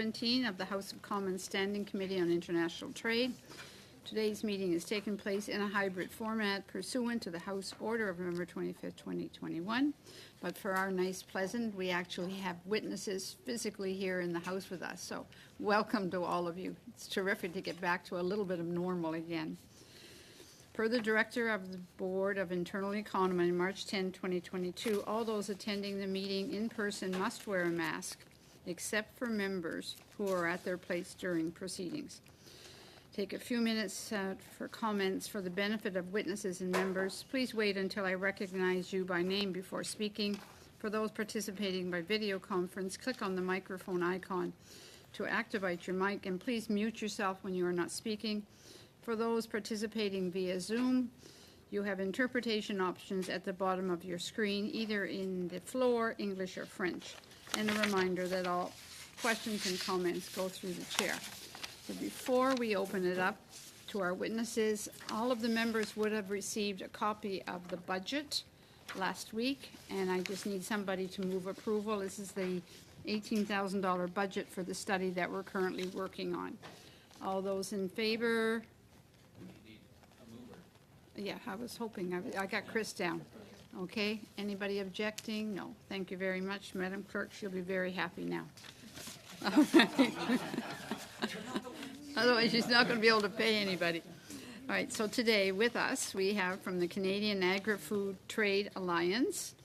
17 of the House of Commons Standing Committee on International Trade. Today's meeting is taking place in a hybrid format pursuant to the House Order of November 25th, 2021. But for our nice pleasant, we actually have witnesses physically here in the House with us. So welcome to all of you. It's terrific to get back to a little bit of normal again. Per the Director of the Board of Internal Economy on March 10, 2022, all those attending the meeting in person must wear a mask, except for members who are at their place during proceedings. Take a few minutes for comments for the benefit of witnesses and members. Please wait until I recognize you by name before speaking. For those participating by video conference, click on the microphone icon to activate your mic, and please mute yourself when you are not speaking. For those participating via Zoom, you have interpretation options at the bottom of your screen, either in the floor, English, or French. And a reminder that all questions and comments go through the chair. So before we open it up to our witnesses, all of the members would have received a copy of the budget last week, and I just need somebody to move approval. This is the $18,000 budget for the study that we're currently working on. All those in favor? Yeah, I was hoping. I got Chris down. Okay. Anybody objecting? No. Thank you very much, Madam Clerk. She'll be very happy now. All right. Otherwise, she's not going to be able to pay anybody. All right. So today with us, we have from the Canadian Agri-Food Trade Alliance,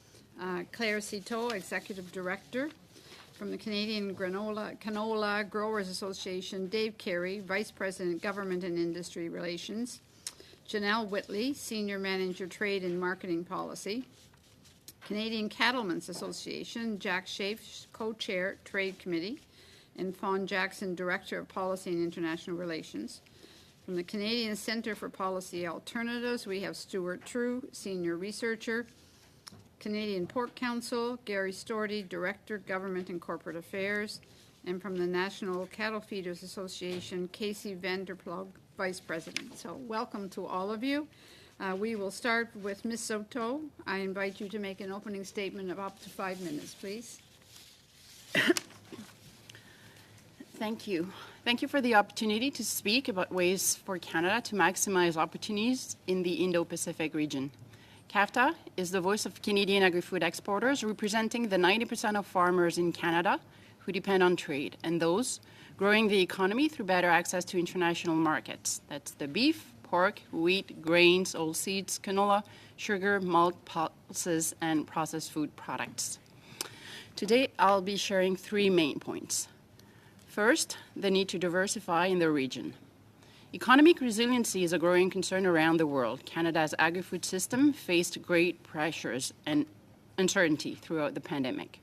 Claire Citeau, Executive Director. From the Canadian Canola Growers Association, Dave Carey, Vice President, Government and Industry Relations. Janelle Whitley, Senior Manager, Trade and Marketing Policy. Canadian Cattlemen's Association, Jack Schaaf, Co-Chair, Trade Committee. And Fawn Jackson, Director of Policy and International Relations. From the Canadian Centre for Policy Alternatives, we have Stuart True, Senior Researcher. Canadian Pork Council, Gary Storty, Director, Government and Corporate Affairs. And from the National Cattle Feeders Association, Casey Vanderplug, Vice President. So welcome to all of you. We will start with Ms. Citeau. I invite you to make an opening statement of up to 5 minutes, please. Thank you. Thank you for the opportunity to speak about ways for Canada to maximize opportunities in the Indo-Pacific region. CAFTA is the voice of Canadian agri-food exporters, representing the 90% of farmers in Canada who depend on trade, and those growing the economy through better access to international markets. That's the beef, pork, wheat, grains, oilseeds, canola, sugar, malt, pulses, and processed food products. Today, I'll be sharing 3 main points. First, the need to diversify in the region. Economic resiliency is a growing concern around the world. Canada's agri-food system faced great pressures and uncertainty throughout the pandemic.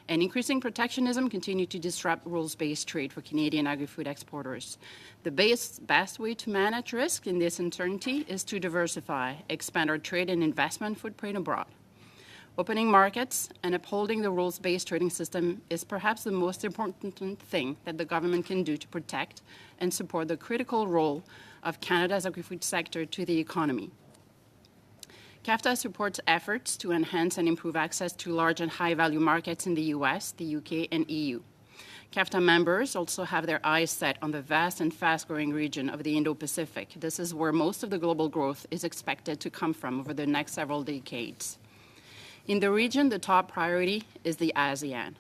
And increasing protectionism continued to disrupt rules-based trade for Canadian agri-food exporters. The best way to manage risk in this uncertainty is to diversify, expand our trade and investment footprint abroad. Opening markets and upholding the rules-based trading system is perhaps the most important thing that the government can do to protect and support the critical role of Canada's agri-food sector to the economy. CAFTA supports efforts to enhance and improve access to large and high-value markets in the U.S., the UK, and EU. CAFTA members also have their eyes set on the vast and fast-growing region of the Indo-Pacific. This is where most of the global growth is expected to come from over the next several decades. In the region, the top priority is the ASEAN.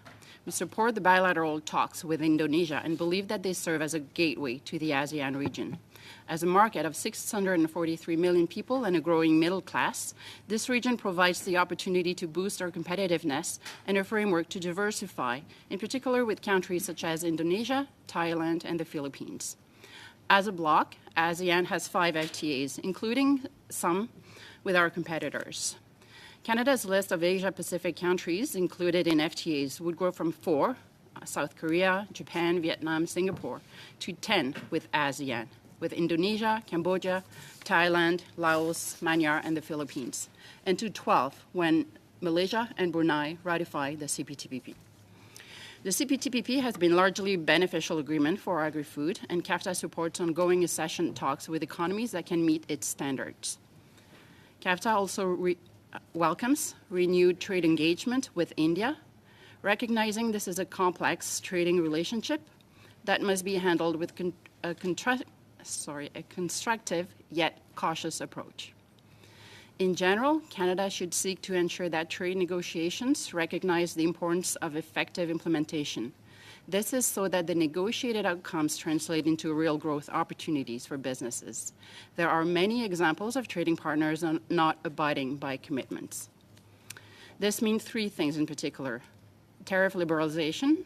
We support the bilateral talks with Indonesia and believe that they serve as a gateway to the ASEAN region. As a market of 643 million people and a growing middle class, this region provides the opportunity to boost our competitiveness and a framework to diversify, in particular with countries such as Indonesia, Thailand, and the Philippines. As a bloc, ASEAN has 5 FTAs, including some with our competitors. Canada's list of Asia-Pacific countries included in FTAs would grow from 4, South Korea, Japan, Vietnam, Singapore, to 10 with ASEAN, with Indonesia, Cambodia, Thailand, Laos, Myanmar, and the Philippines, and to 12 when Malaysia and Brunei ratify the CPTPP. The CPTPP has been largely a beneficial agreement for agri-food, and CAFTA supports ongoing accession talks with economies that can meet its standards. CAFTA also welcomes renewed trade engagement with India, recognizing this is a complex trading relationship. that must be handled with a constructive yet cautious approach. In general, Canada should seek to ensure that trade negotiations recognize the importance of effective implementation. This is so that the negotiated outcomes translate into real growth opportunities for businesses. There are many examples of trading partners not abiding by commitments. This means three things in particular: tariff liberalization,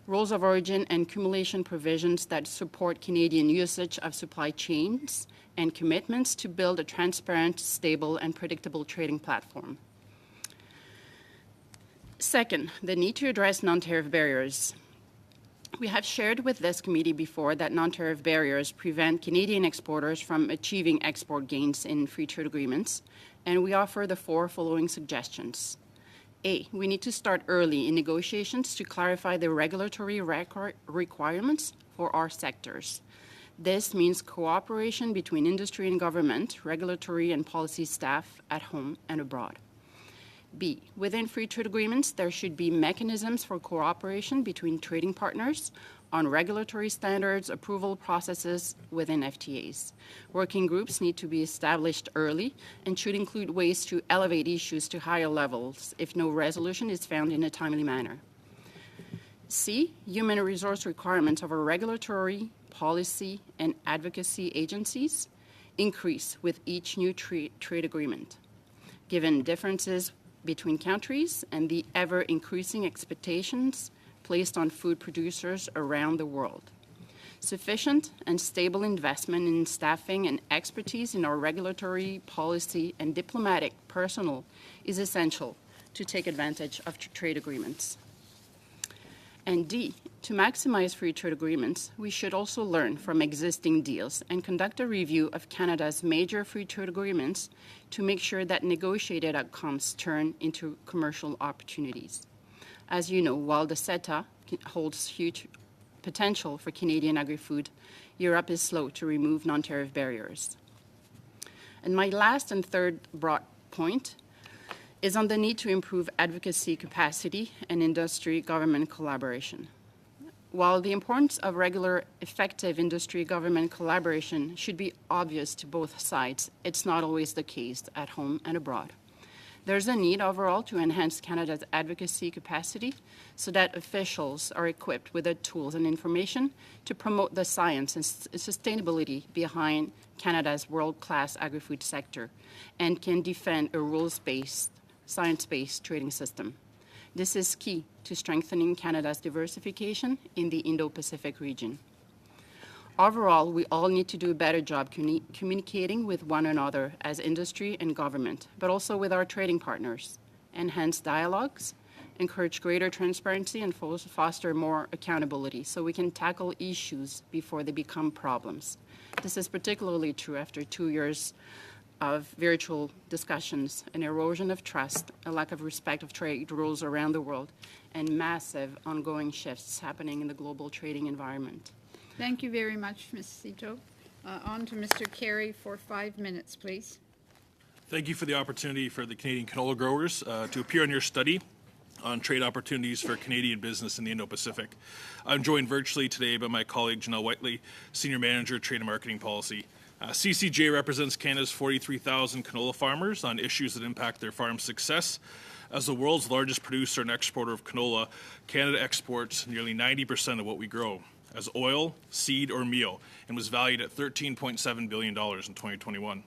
rules of origin and cumulation provisions that support Canadian usage of supply chains, and commitments to build a transparent, stable, and predictable trading platform. Second, the need to address non-tariff barriers. We have shared with this committee before that non-tariff barriers prevent Canadian exporters from achieving export gains in free trade agreements, and we offer the four following suggestions. A, we need to start early in negotiations to clarify the regulatory requirements for our sectors. This means cooperation between industry and government, regulatory and policy staff at home and abroad. B, within free trade agreements, there should be mechanisms for cooperation between trading partners on regulatory standards, approval processes within FTAs. Working groups need to be established early and should include ways to elevate issues to higher levels if no resolution is found in a timely manner. C, human resource requirements of our regulatory, policy, and advocacy agencies increase with each new trade agreement, given differences between countries and the ever-increasing expectations placed on food producers around the world. Sufficient and stable investment in staffing and expertise in our regulatory, policy, and diplomatic personnel is essential to take advantage of trade agreements. And D, to maximize free trade agreements, we should also learn from existing deals and conduct a review of Canada's major free trade agreements to make sure that negotiated outcomes turn into commercial opportunities. As you know, while the CETA holds huge potential for Canadian agri-food, Europe is slow to remove non-tariff barriers. And my last and third broad point is on the need to improve advocacy capacity and industry-government collaboration. While the importance of regular, effective industry-government collaboration should be obvious to both sides, it's not always the case at home and abroad. There's a need overall to enhance Canada's advocacy capacity so that officials are equipped with the tools and information to promote the science and sustainability behind Canada's world-class agri-food sector and can defend a rules-based, science-based trading system. This is key to strengthening Canada's diversification in the Indo-Pacific region. Overall, we all need to do a better job communicating with one another as industry and government, but also with our trading partners, enhance dialogues, encourage greater transparency, and foster more accountability so we can tackle issues before they become problems. This is particularly true after 2 years of virtual discussions, an erosion of trust, a lack of respect of trade rules around the world, and massive ongoing shifts happening in the global trading environment. Thank you very much, Ms. Cito. On to Mr. Carey for 5 minutes, please. Thank you for the opportunity for the Canadian canola growers to appear in your study on trade opportunities for Canadian business in the Indo-Pacific. I'm joined virtually today by my colleague Janelle Whiteley, Senior Manager, Trade and Marketing Policy. CCJ represents Canada's 43,000 canola farmers on issues that impact their farm's success. As the world's largest producer and exporter of canola, Canada exports nearly 90% of what we grow as oil, seed, or meal, and was valued at $13.7 billion in 2021.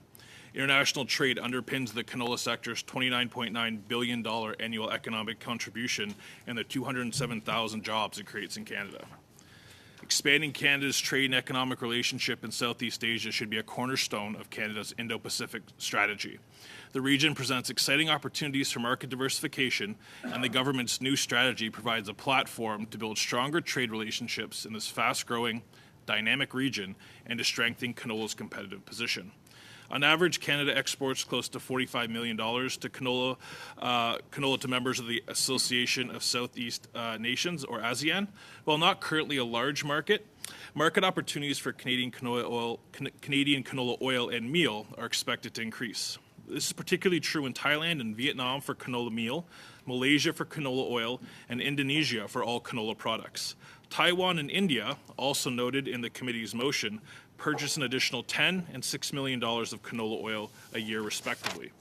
International trade underpins the canola sector's $29.9 billion annual economic contribution and the 207,000 jobs it creates in Canada. Expanding Canada's trade and economic relationship in Southeast Asia should be a cornerstone of Canada's Indo-Pacific strategy. The region presents exciting opportunities for market diversification, and the government's new strategy provides a platform to build stronger trade relationships in this fast-growing, dynamic region and to strengthen canola's competitive position. On average, Canada exports close to $45 million to canola to members of the Association of Southeast Nations, or ASEAN. While not currently a large market opportunities for Canadian canola oil and meal are expected to increase. This is particularly true in Thailand and Vietnam for canola meal, Malaysia for canola oil, and Indonesia for all canola products. Taiwan and India, also noted in the committee's motion, purchase an additional $10 and $6 million of canola oil a year, respectively.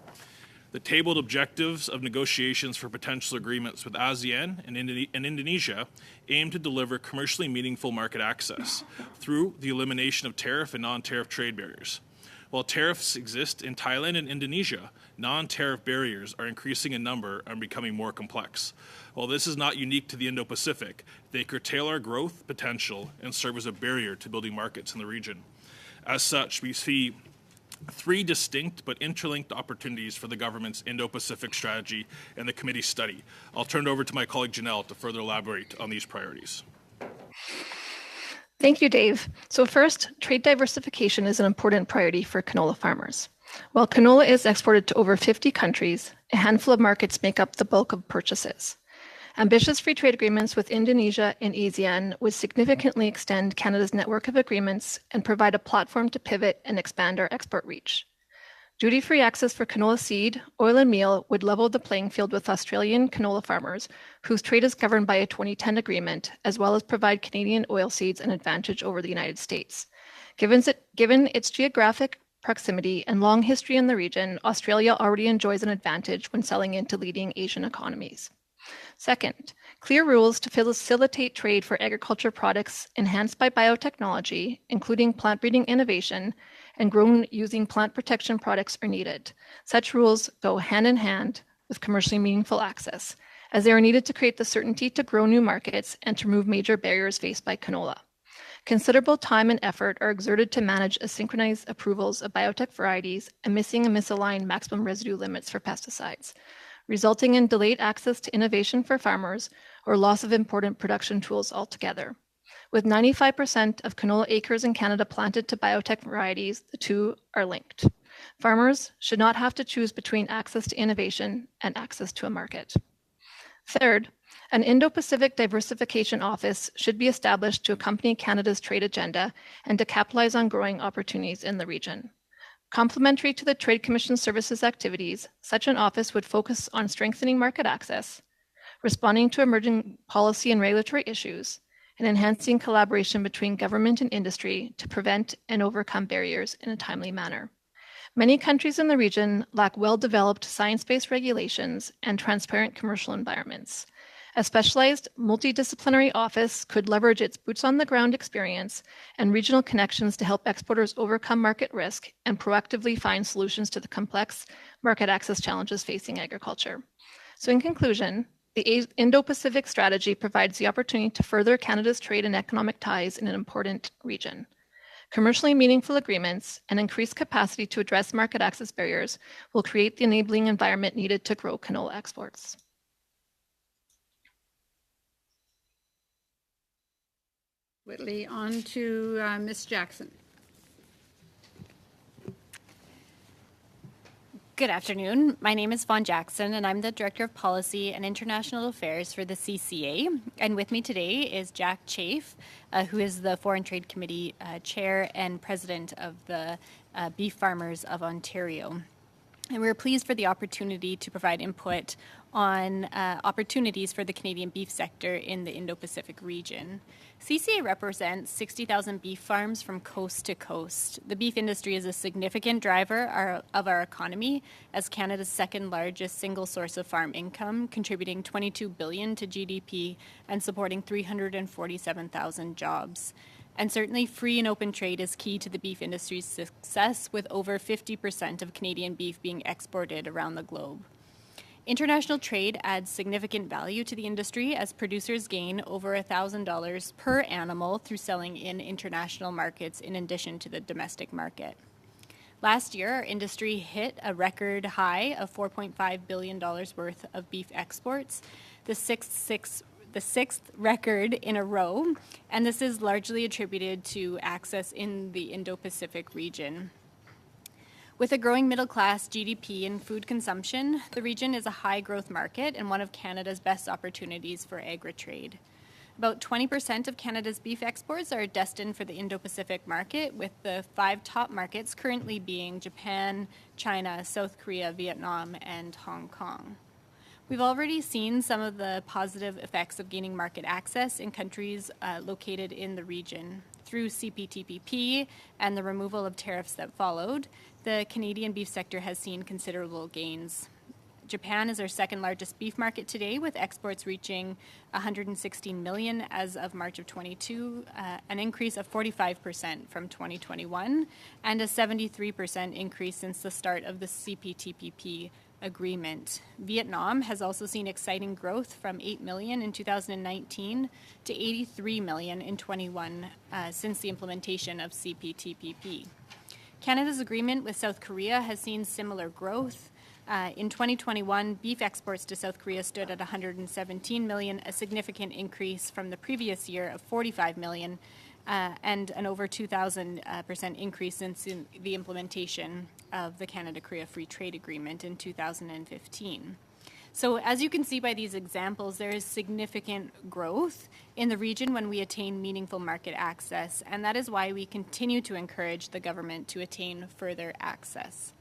The tabled objectives of negotiations for potential agreements with ASEAN and Indonesia aim to deliver commercially meaningful market access through the elimination of tariff and non-tariff trade barriers. While tariffs exist in Thailand and Indonesia, non-tariff barriers are increasing in number and becoming more complex. While this is not unique to the Indo-Pacific, they curtail our growth potential and serve as a barrier to building markets in the region. As such, we see three distinct but interlinked opportunities for the government's Indo-Pacific strategy and the committee's study. I'll turn it over to my colleague Janelle to further elaborate on these priorities. Thank you, Dave. So first, trade diversification is an important priority for canola farmers. While canola is exported to over 50 countries, a handful of markets make up the bulk of purchases. Ambitious free trade agreements with Indonesia and ASEAN would significantly extend Canada's network of agreements and provide a platform to pivot and expand our export reach. Duty-free access for canola seed, oil, and meal would level the playing field with Australian canola farmers, whose trade is governed by a 2010 agreement, as well as provide Canadian oilseeds an advantage over the United States. Given its geographic proximity and long history in the region, Australia already enjoys an advantage when selling into leading Asian economies. Second, clear rules to facilitate trade for agriculture products enhanced by biotechnology, including plant breeding innovation, and grown using plant protection products are needed. Such rules go hand in hand with commercially meaningful access, as they are needed to create the certainty to grow new markets and to remove major barriers faced by canola. Considerable time and effort are exerted to manage asynchronized approvals of biotech varieties and missing and misaligned maximum residue limits for pesticides, resulting in delayed access to innovation for farmers or loss of important production tools altogether. With 95% of canola acres in Canada planted to biotech varieties, the two are linked. Farmers should not have to choose between access to innovation and access to a market. Third, an Indo-Pacific Diversification Office should be established to accompany Canada's trade agenda and to capitalize on growing opportunities in the region. Complementary to the Trade Commission Services activities, such an office would focus on strengthening market access, responding to emerging policy and regulatory issues, and enhancing collaboration between government and industry to prevent and overcome barriers in a timely manner. Many countries in the region lack well-developed science-based regulations and transparent commercial environments. A specialized multidisciplinary office could leverage its boots-on-the-ground experience and regional connections to help exporters overcome market risk and proactively find solutions to the complex market access challenges facing agriculture. So in conclusion, the Indo-Pacific strategy provides the opportunity to further Canada's trade and economic ties in an important region. Commercially meaningful agreements and increased capacity to address market access barriers will create the enabling environment needed to grow canola exports. Whitley, on to Ms. Jackson. Good afternoon. My name is Vaughn Jackson, and I'm the Director of Policy and International Affairs for the CCA. And with me today is Jack Chafe, who is the Foreign Trade Committee Chair and President of the Beef Farmers of Ontario. And we're pleased for the opportunity to provide input on opportunities for the Canadian beef sector in the Indo-Pacific region. CCA represents 60,000 beef farms from coast to coast. The beef industry is a significant driver of our economy as Canada's second largest single source of farm income, contributing $22 billion to GDP and supporting 347,000 jobs. And certainly free and open trade is key to the beef industry's success, with over 50% of Canadian beef being exported around the globe. International trade adds significant value to the industry as producers gain over $1,000 per animal through selling in international markets in addition to the domestic market. Last year, our industry hit a record high of $4.5 billion worth of beef exports, the sixth record in a row, and this is largely attributed to access in the Indo-Pacific region. With a growing middle class, GDP, and food consumption, the region is a high-growth market and one of Canada's best opportunities for agri-trade. About 20% of Canada's beef exports are destined for the Indo-Pacific market, with the 5 top markets currently being Japan, China, South Korea, Vietnam, and Hong Kong. We've already seen some of the positive effects of gaining market access in countries located in the region. Through CPTPP and the removal of tariffs that followed, the Canadian beef sector has seen considerable gains. Japan is our second largest beef market today, with exports reaching 116 million as of March of 22, an increase of 45% from 2021, and a 73% increase since the start of the CPTPP agreement. Vietnam has also seen exciting growth from 8 million in 2019 to 83 million in 21 since the implementation of CPTPP. Canada's agreement with South Korea has seen similar growth. In 2021, beef exports to South Korea stood at 117 million, a significant increase from the previous year of 45 million, and an over 2,000% increase since the implementation of the Canada-Korea Free Trade Agreement in 2015. So as you can see by these examples, there is significant growth in the region when we attain meaningful market access, and that is why we continue to encourage the government to attain further access.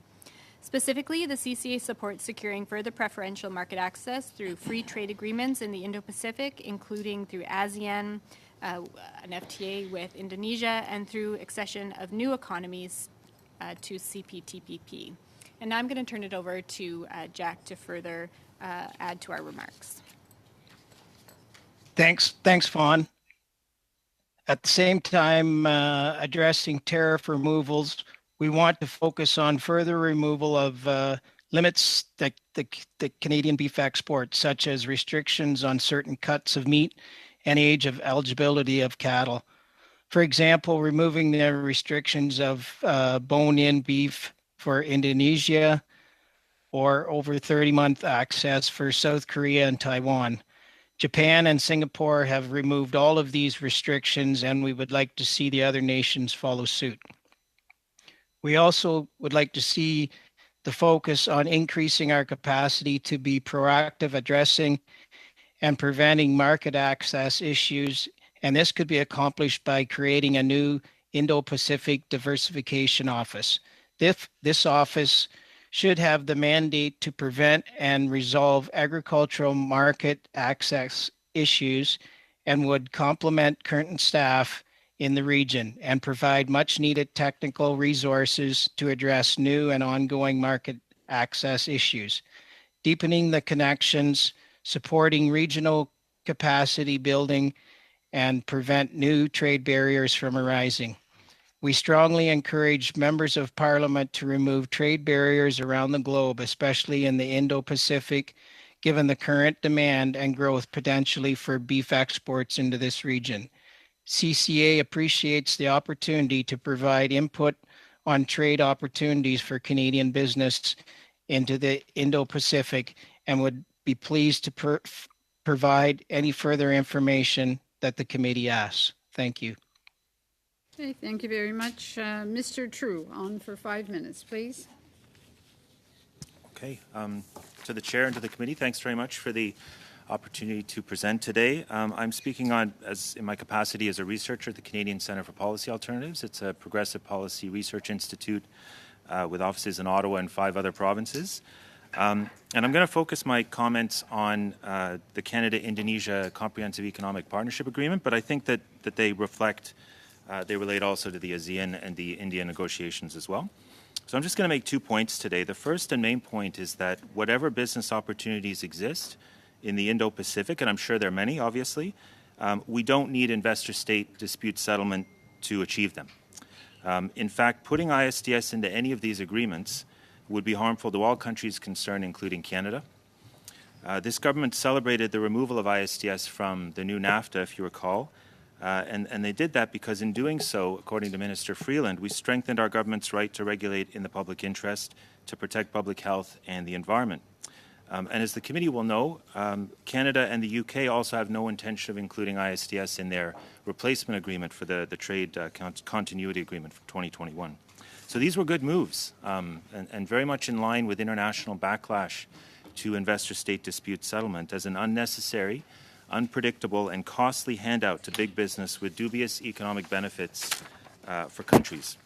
Specifically, the CCA supports securing further preferential market access through free trade agreements in the Indo-Pacific, including through ASEAN, an FTA with Indonesia, and through accession of new economies to CPTPP. And now I'm going to turn it over to Jack to further add to our remarks. Thanks, Fawn. At the same time, addressing tariff removals, we want to focus on further removal of limits that the Canadian beef export, such as restrictions on certain cuts of meat and age of eligibility of cattle. For example, removing the restrictions of bone-in beef for Indonesia or over 30-month access for South Korea and Taiwan. Japan and Singapore have removed all of these restrictions, and we would like to see the other nations follow suit. We also would like to see the focus on increasing our capacity to be proactive, addressing and preventing market access issues, and this could be accomplished by creating a new Indo-Pacific Diversification Office. This office should have the mandate to prevent and resolve agricultural market access issues and would complement current staff in the region and provide much needed technical resources to address new and ongoing market access issues, deepening the connections, supporting regional capacity building, and prevent new trade barriers from arising. We strongly encourage members of Parliament to remove trade barriers around the globe, especially in the Indo-Pacific, given the current demand and growth potentially for beef exports into this region. CCA appreciates the opportunity to provide input on trade opportunities for Canadian business into the Indo-Pacific and would be pleased to provide any further information that the committee asks. Thank you. Okay, thank you very much. Mr. True, on for 5 minutes, please. Okay. To the chair and to the committee, thanks very much for the opportunity to present today. I'm speaking in my capacity as a researcher at the Canadian Centre for Policy Alternatives. It's a progressive policy research institute with offices in Ottawa and 5 other provinces. And I'm going to focus my comments on the Canada-Indonesia Comprehensive Economic Partnership Agreement, but I think that they relate also to the ASEAN and the India negotiations as well. So I'm just going to make 2 points today. The first and main point is that whatever business opportunities exist in the Indo-Pacific, and I'm sure there are many, obviously, we don't need investor-state dispute settlement to achieve them. In fact, putting ISDS into any of these agreements would be harmful to all countries concerned, including Canada. This government celebrated the removal of ISDS from the new NAFTA, if you recall, and they did that because in doing so, according to Minister Freeland, we strengthened our government's right to regulate in the public interest, to protect public health and the environment. And as the committee will know, Canada and the UK also have no intention of including ISDS in their replacement agreement for the trade continuity agreement for 2021. So these were good moves and very much in line with international backlash to investor-state dispute settlement as an unnecessary, unpredictable, and costly handout to big business with dubious economic benefits for countries.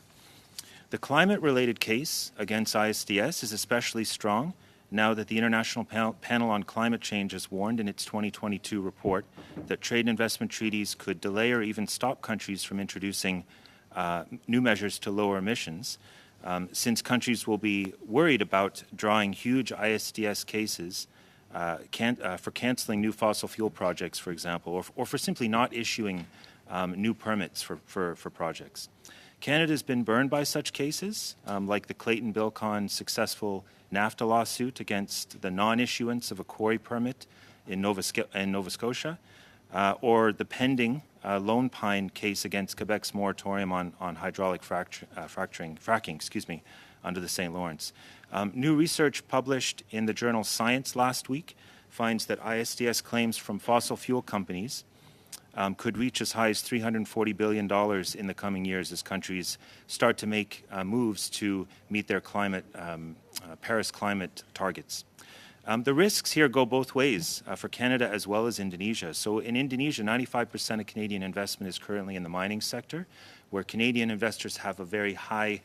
The climate-related case against ISDS is especially strong now that the International Panel on Climate Change has warned in its 2022 report that trade and investment treaties could delay or even stop countries from introducing new measures to lower emissions, since countries will be worried about drawing huge ISDS cases for canceling new fossil fuel projects, for example, or for simply not issuing new permits for projects. Canada has been burned by such cases, like the Clayton-Bilcon successful NAFTA lawsuit against the non-issuance of a quarry permit in Nova Scotia, or the pending Lone Pine case against Quebec's moratorium on hydraulic fracking, under the St. Lawrence. New research published in the journal Science last week finds that ISDS claims from fossil fuel companies could reach as high as $340 billion in the coming years as countries start to make moves to meet their Paris climate targets. The risks here go both ways for Canada as well as Indonesia. So in Indonesia, 95% of Canadian investment is currently in the mining sector, where Canadian investors have a very high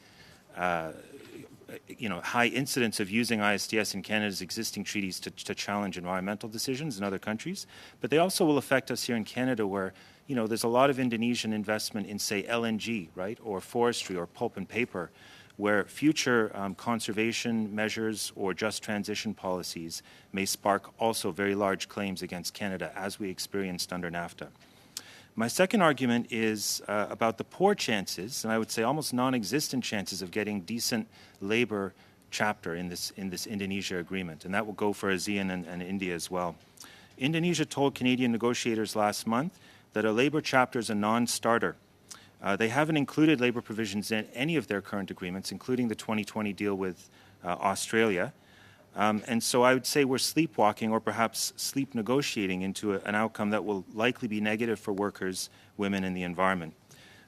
high incidence of using ISDS in Canada's existing treaties to challenge environmental decisions in other countries. But they also will affect us here in Canada, where there's a lot of Indonesian investment in, say, LNG, right, or forestry or pulp and paper, where future conservation measures or just transition policies may spark also very large claims against Canada, as we experienced under NAFTA. My second argument is about the poor chances, and I would say almost non-existent chances, of getting decent labor chapter in this Indonesia agreement, and that will go for ASEAN and India as well. Indonesia told Canadian negotiators last month that a labor chapter is a non-starter. They haven't included labor provisions in any of their current agreements, including the 2020 deal with Australia. And so I would say we're sleepwalking, or perhaps sleep negotiating, into an outcome that will likely be negative for workers, women, and the environment.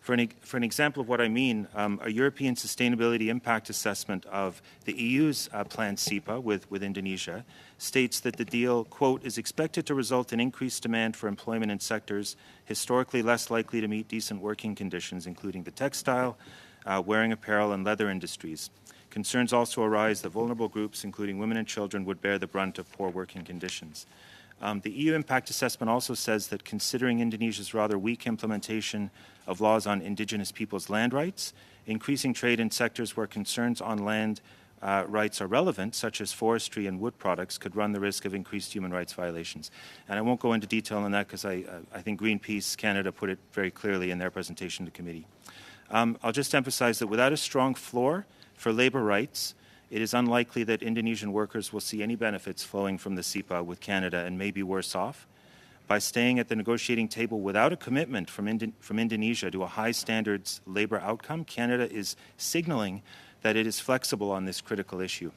For an example of what I mean, a European Sustainability Impact Assessment of the EU's planned CEPA with Indonesia states that the deal, quote, is expected to result in increased demand for employment in sectors historically less likely to meet decent working conditions, including the textile, wearing apparel, and leather industries. Concerns also arise that vulnerable groups, including women and children, would bear the brunt of poor working conditions. The EU Impact Assessment also says that considering Indonesia's rather weak implementation of laws on Indigenous peoples' land rights, increasing trade in sectors where concerns on land rights are relevant, such as forestry and wood products, could run the risk of increased human rights violations. And I won't go into detail on that because I think Greenpeace Canada put it very clearly in their presentation to committee. I'll just emphasize that without a strong floor for labor rights, it is unlikely that Indonesian workers will see any benefits flowing from the CEPA with Canada, and may be worse off. By staying at the negotiating table without a commitment from Indonesia to a high standards labor outcome, Canada is signaling that it is flexible on this critical issue.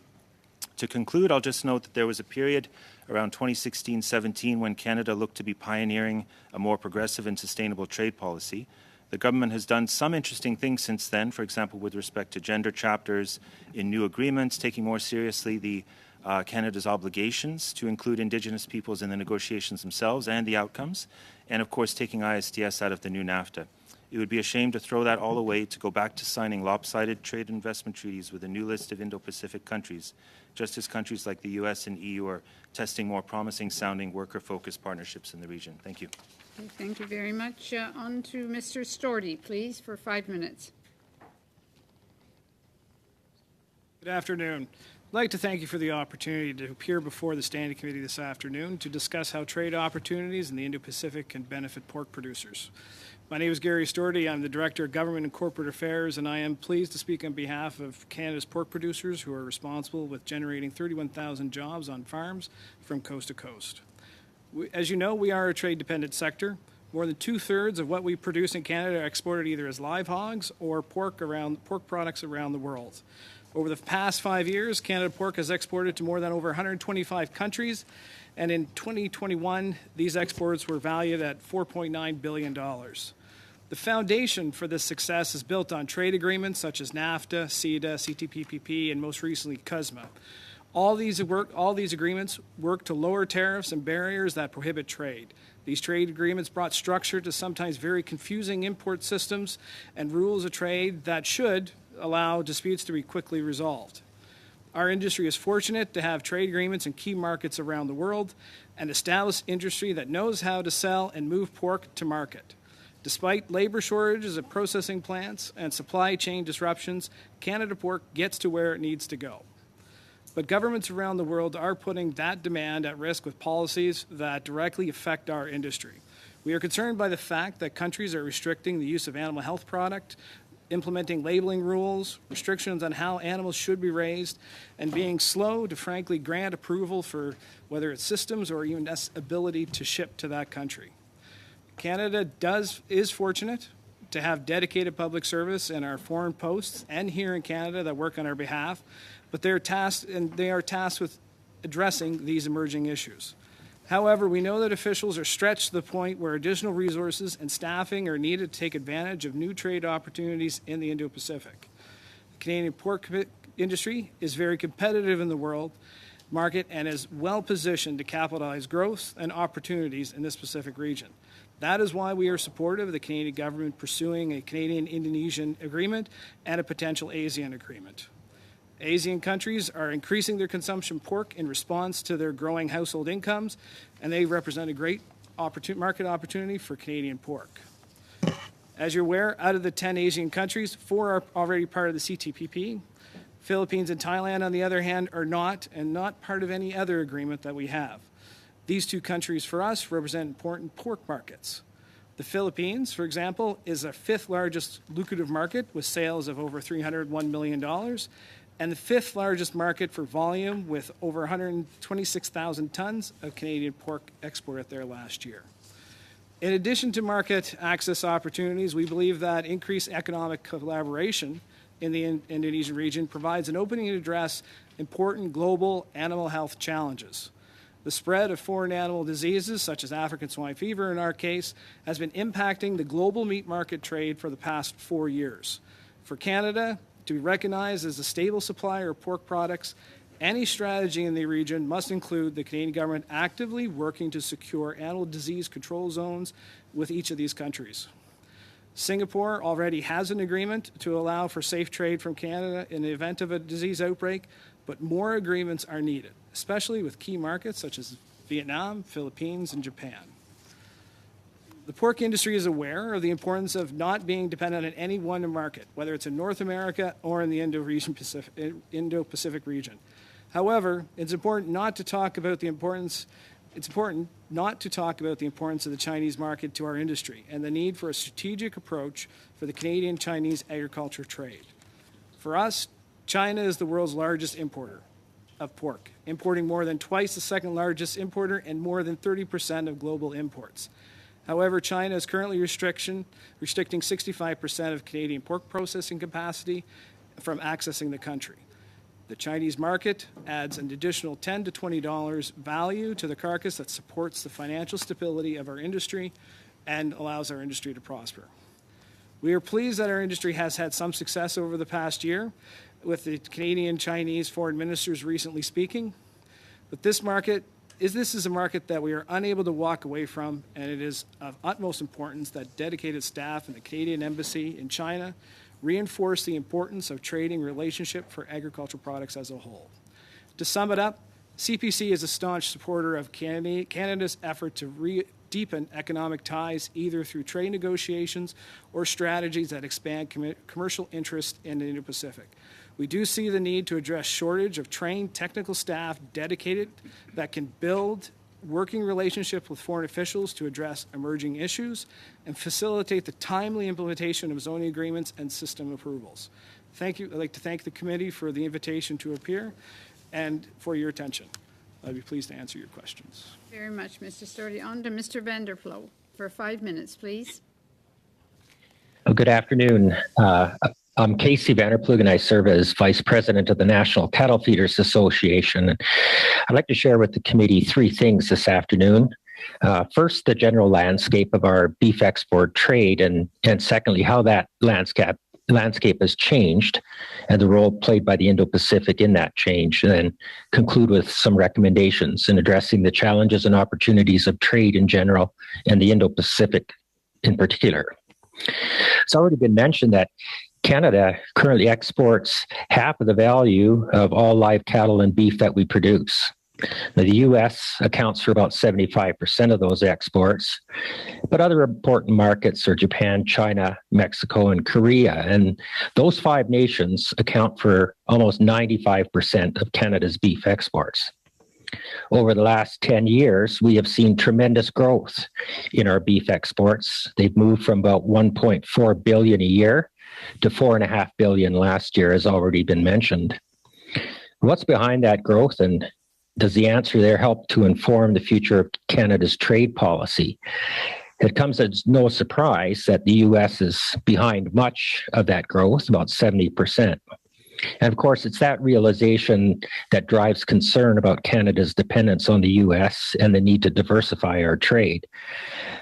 To conclude, I'll just note that there was a period around 2016-17 when Canada looked to be pioneering a more progressive and sustainable trade policy. The government has done some interesting things since then, for example, with respect to gender chapters in new agreements, taking more seriously Canada's obligations to include Indigenous peoples in the negotiations themselves and the outcomes, and of course taking ISDS out of the new NAFTA. It would be a shame to throw that all away to go back to signing lopsided trade and investment treaties with a new list of Indo-Pacific countries, just as countries like the US and EU are testing more promising sounding worker-focused partnerships in the region. Thank you. Okay, thank you very much. On to Mr. Storty, please, for 5 minutes. Good afternoon. I'd like to thank you for the opportunity to appear before the Standing Committee this afternoon to discuss how trade opportunities in the Indo-Pacific can benefit pork producers. My name is Gary Storty. I'm the Director of Government and Corporate Affairs, and I am pleased to speak on behalf of Canada's pork producers, who are responsible with generating 31,000 jobs on farms from coast to coast. As you know, we are a trade-dependent sector. More than 2/3 of what we produce in Canada are exported either as live hogs or pork products around the world. Over the past 5 years, Canada Pork has exported to more than over 125 countries, and in 2021, these exports were valued at $4.9 billion. The foundation for this success is built on trade agreements such as NAFTA, CITA, CTPPP, and most recently CUSMA. All these agreements work to lower tariffs and barriers that prohibit trade. These trade agreements brought structure to sometimes very confusing import systems and rules of trade that should allow disputes to be quickly resolved. Our industry is fortunate to have trade agreements in key markets around the world, an established industry that knows how to sell and move pork to market. Despite labor shortages at processing plants and supply chain disruptions, Canada Pork gets to where it needs to go. But governments around the world are putting that demand at risk with policies that directly affect our industry. We are concerned by the fact that countries are restricting the use of animal health product, implementing labeling rules, restrictions on how animals should be raised, and being slow to frankly grant approval for whether it's systems or even ability to ship to that country. Canada is fortunate to have dedicated public service in our foreign posts and here in Canada that work on our behalf, but they are tasked with addressing these emerging issues. However, we know that officials are stretched to the point where additional resources and staffing are needed to take advantage of new trade opportunities in the Indo-Pacific. The Canadian pork industry is very competitive in the world market and is well positioned to capitalize growth and opportunities in this Pacific region. That is why we are supportive of the Canadian government pursuing a Canadian-Indonesian agreement and a potential ASEAN agreement. ASEAN countries are increasing their consumption of pork in response to their growing household incomes, and they represent a great market opportunity for Canadian pork. As you're aware, out of the 10 Asian countries, 4 are already part of the CTPP. Philippines and Thailand, on the other hand, are not, and not part of any other agreement that we have. These 2 countries, for us, represent important pork markets. The Philippines, for example, is our 5th largest lucrative market with sales of over $301 million, and the 5th largest market for volume with over 126,000 tons of Canadian pork exported there last year. In addition to market access opportunities, we believe that increased economic collaboration in the Indonesian region provides an opening to address important global animal health challenges. The spread of foreign animal diseases, such as African swine fever in our case, has been impacting the global meat market trade for the past 4 years. For Canada to be recognized as a stable supplier of pork products, any strategy in the region must include the Canadian government actively working to secure animal disease control zones with each of these countries. Singapore already has an agreement to allow for safe trade from Canada in the event of a disease outbreak, but more agreements are needed, especially with key markets such as Vietnam, Philippines, and Japan. The pork industry is aware of the importance of not being dependent on any one market, whether it's in North America or in the Indo-Pacific region. However, it's important not to talk about the importance of the Chinese market to our industry and the need for a strategic approach for the Canadian-Chinese agriculture trade. For us, China is the world's largest importer of pork, importing more than twice the second largest importer and more than 30% of global imports. However, China is currently restricting 65% of Canadian pork processing capacity from accessing the country. The Chinese market adds an additional $10 to $20 value to the carcass that supports the financial stability of our industry and allows our industry to prosper. We are pleased that our industry has had some success over the past year, with the Canadian-Chinese foreign ministers recently speaking. But this is a market that we are unable to walk away from, and it is of utmost importance that dedicated staff in the Canadian Embassy in China reinforce the importance of trading relationship for agricultural products as a whole. To sum it up, CPC is a staunch supporter of Canada's effort to deepen economic ties either through trade negotiations or strategies that expand commercial interest in the Indo-Pacific. We do see the need to address shortage of trained technical staff dedicated that can build working relationships with foreign officials to address emerging issues and facilitate the timely implementation of zoning agreements and system approvals. Thank you. I'd like to thank the committee for the invitation to appear and for your attention. I'd be pleased to answer your questions. Very much, Mr. Sturdy. On to Mr. Vanderflo for 5 minutes, please. Good afternoon. I'm Casey Vanderplug, and I serve as Vice President of the National Cattle Feeders Association. I'd like to share with the committee 3 things this afternoon. First, the general landscape of our beef export trade, and secondly, how that landscape has changed and the role played by the Indo-Pacific in that change, and then conclude with some recommendations in addressing the challenges and opportunities of trade in general and the Indo-Pacific in particular. It's already been mentioned that Canada currently exports half of the value of all live cattle and beef that we produce. Now, the U.S. accounts for about 75% of those exports, but other important markets are Japan, China, Mexico, and Korea. And those 5 nations account for almost 95% of Canada's beef exports. Over the last 10 years, we have seen tremendous growth in our beef exports. They've moved from about 1.4 billion a year to 4.5 billion last year, has already been mentioned. What's behind that growth, and does the answer there help to inform the future of Canada's trade policy? It comes as no surprise that the U.S. is behind much of that growth, about 70%. And of course, it's that realization that drives concern about Canada's dependence on the U.S. and the need to diversify our trade.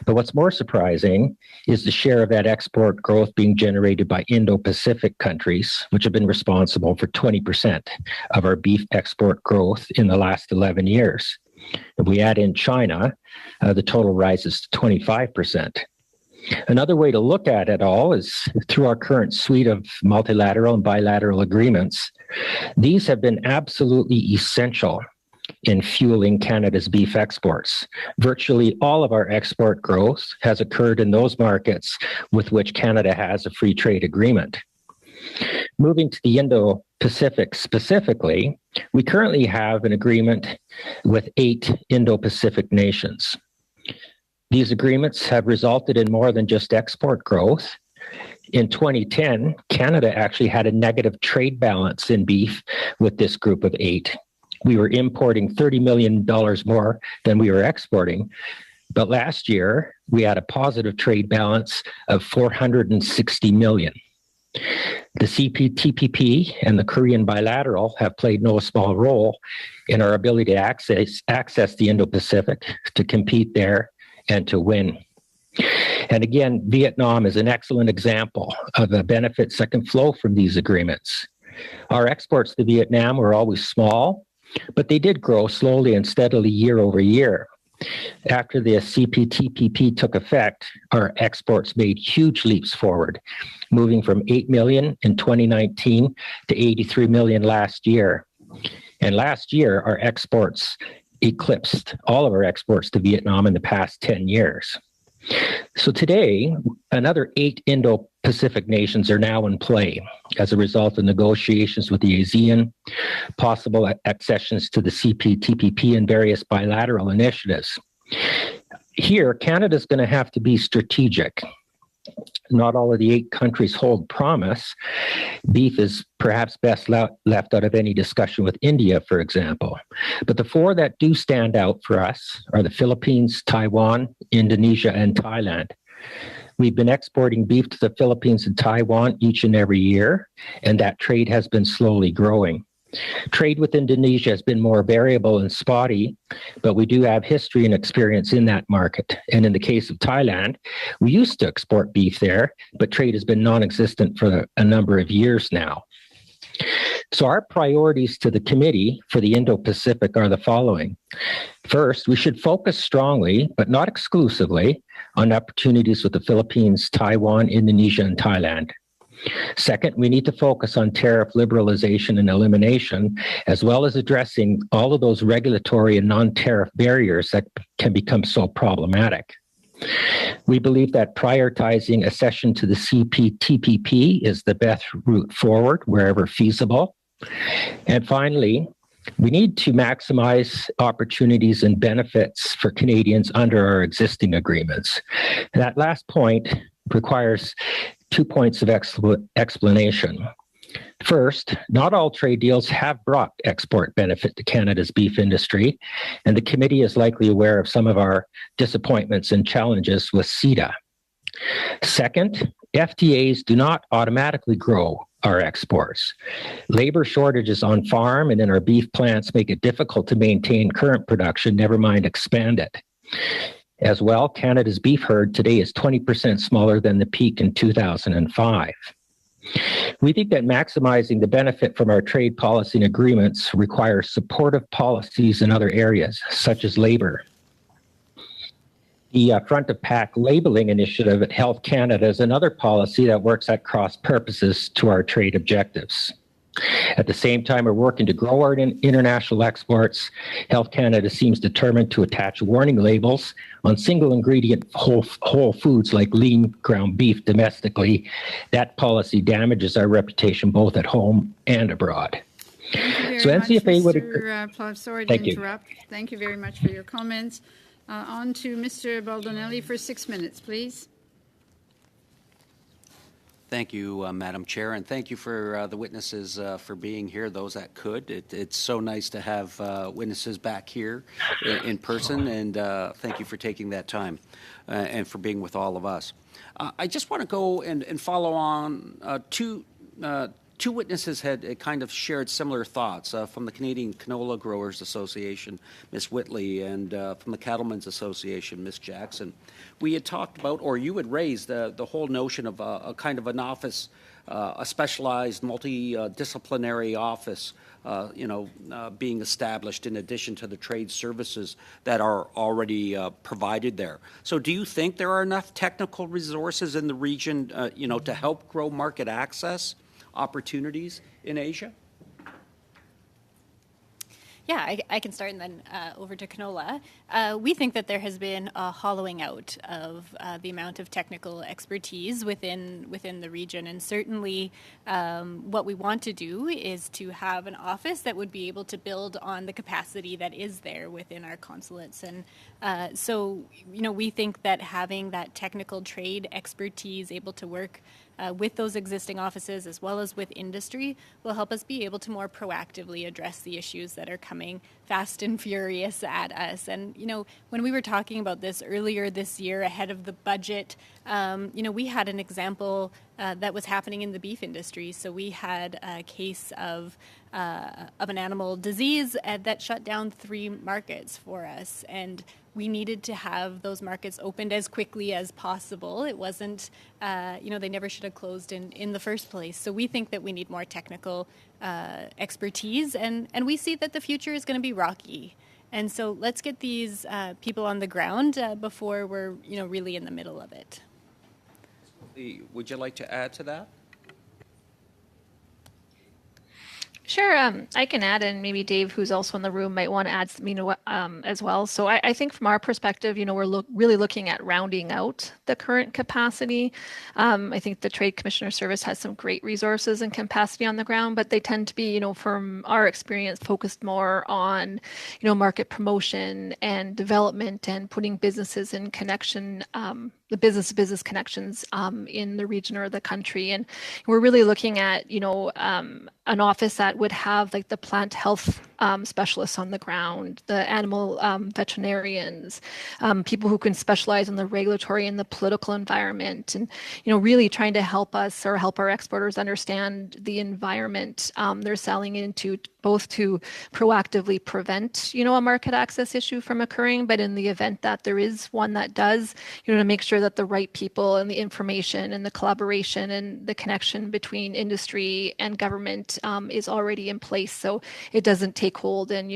But what's more surprising is the share of that export growth being generated by Indo-Pacific countries, which have been responsible for 20% of our beef export growth in the last 11 years. If we add in China, the total rises to 25%. Another way to look at it all is through our current suite of multilateral and bilateral agreements. These have been absolutely essential in fueling Canada's beef exports. Virtually all of our export growth has occurred in those markets with which Canada has a free trade agreement. Moving to the Indo-Pacific specifically, we currently have an agreement with 8 Indo-Pacific nations. These agreements have resulted in more than just export growth. In 2010, Canada actually had a negative trade balance in beef with this group of 8. We were importing $30 million more than we were exporting. But last year, we had a positive trade balance of $460 million. The CPTPP and the Korean bilateral have played no small role in our ability to access the Indo-Pacific, to compete there, and to win. And again, Vietnam is an excellent example of the benefits that can flow from these agreements. Our exports to Vietnam were always small, but they did grow slowly and steadily year over year. After the CPTPP took effect, our exports made huge leaps forward, moving from 8 million in 2019 to 83 million last year. And last year, our exports eclipsed all of our exports to Vietnam in the past 10 years. So today, another 8 Indo-Pacific nations are now in play as a result of negotiations with the ASEAN, possible accessions to the CPTPP, and various bilateral initiatives. Here, Canada's going to have to be strategic. Not all of the 8 countries hold promise. Beef is perhaps best left out of any discussion with India, for example. But the 4 that do stand out for us are the Philippines, Taiwan, Indonesia, and Thailand. We've been exporting beef to the Philippines and Taiwan each and every year, and that trade has been slowly growing. Trade with Indonesia has been more variable and spotty, but we do have history and experience in that market. And in the case of Thailand, we used to export beef there, but trade has been non-existent for a number of years now. So our priorities to the committee for the Indo-Pacific are the following. First, we should focus strongly, but not exclusively, on opportunities with the Philippines, Taiwan, Indonesia, and Thailand. Second, we need to focus on tariff liberalization and elimination, as well as addressing all of those regulatory and non-tariff barriers that can become so problematic. We believe that prioritizing accession to the CPTPP is the best route forward wherever feasible. And finally, we need to maximize opportunities and benefits for Canadians under our existing agreements. That last point requires 2 points of explanation. First, not all trade deals have brought export benefit to Canada's beef industry, and the committee is likely aware of some of our disappointments and challenges with CITA. Second, FTAs do not automatically grow our exports. Labor shortages on farm and in our beef plants make it difficult to maintain current production, never mind expand it. As well, Canada's beef herd today is 20% smaller than the peak in 2005. We think that maximizing the benefit from our trade policy and agreements requires supportive policies in other areas, such as labor. The The front of pack labeling initiative at Health Canada is another policy that works at cross purposes to our trade objectives. At the same time, we're working to grow our international exports. Health Canada seems determined to attach warning labels on single ingredient whole foods like lean ground beef domestically. That policy damages our reputation both at home and abroad. Thank you very So much, NCFA would Mr. Plouffe. Sorry to interrupt. Thank you very much for your comments. On to Mr. Baldonelli for 6 minutes, please. Thank you, Madam Chair, and thank you for the witnesses for being here, those that could. It's so nice to have witnesses back here in person, and thank you for taking that time and for being with all of us. I just want to go and follow on two witnesses had kind of shared similar thoughts from the Canadian Canola Growers Association, Ms. Whitley, and from the Cattlemen's Association, Ms. Jackson. We had talked about, or you had raised the whole notion of a kind of an office, a specialized multidisciplinary office, being established in addition to the trade services that are already provided there. So do you think there are enough technical resources in the region, to help grow market access opportunities in Asia? Yeah, I can start and then over to canola. We think that there has been a hollowing out of the amount of technical expertise within the region, and certainly what we want to do is to have an office that would be able to build on the capacity that is there within our consulates. And so, we think that having that technical trade expertise able to work with those existing offices as well as with industry will help us be able to more proactively address the issues that are coming fast and furious at us. And, when we were talking about this earlier this year ahead of the budget, we had an example that was happening in the beef industry. So we had a case of an animal disease that shut down 3 markets for us. And we needed to have those markets opened as quickly as possible. It wasn't, they never should have closed in the first place. So we think that we need more technical expertise, and we see that the future is going to be rocky. And so let's get these people on the ground before we're, really in the middle of it. Would you like to add to that? Sure, I can add, and maybe Dave, who's also in the room, might want to add something as well. So I think from our perspective, we're really looking at rounding out the current capacity. I think the Trade Commissioner Service has some great resources and capacity on the ground, but they tend to be, from our experience, focused more on, market promotion and development and putting businesses in connection, the business-to-business connections in the region or the country. And we're really looking at, an office that would have like the plant health specialists on the ground, the animal veterinarians, people who can specialize in the regulatory and the political environment, and really trying to help us or help our exporters understand the environment they're selling into, both to proactively prevent a market access issue from occurring, but in the event that there is one that does, to make sure that the right people and the information and the collaboration and the connection between industry and government is already in place, so it doesn't take hold and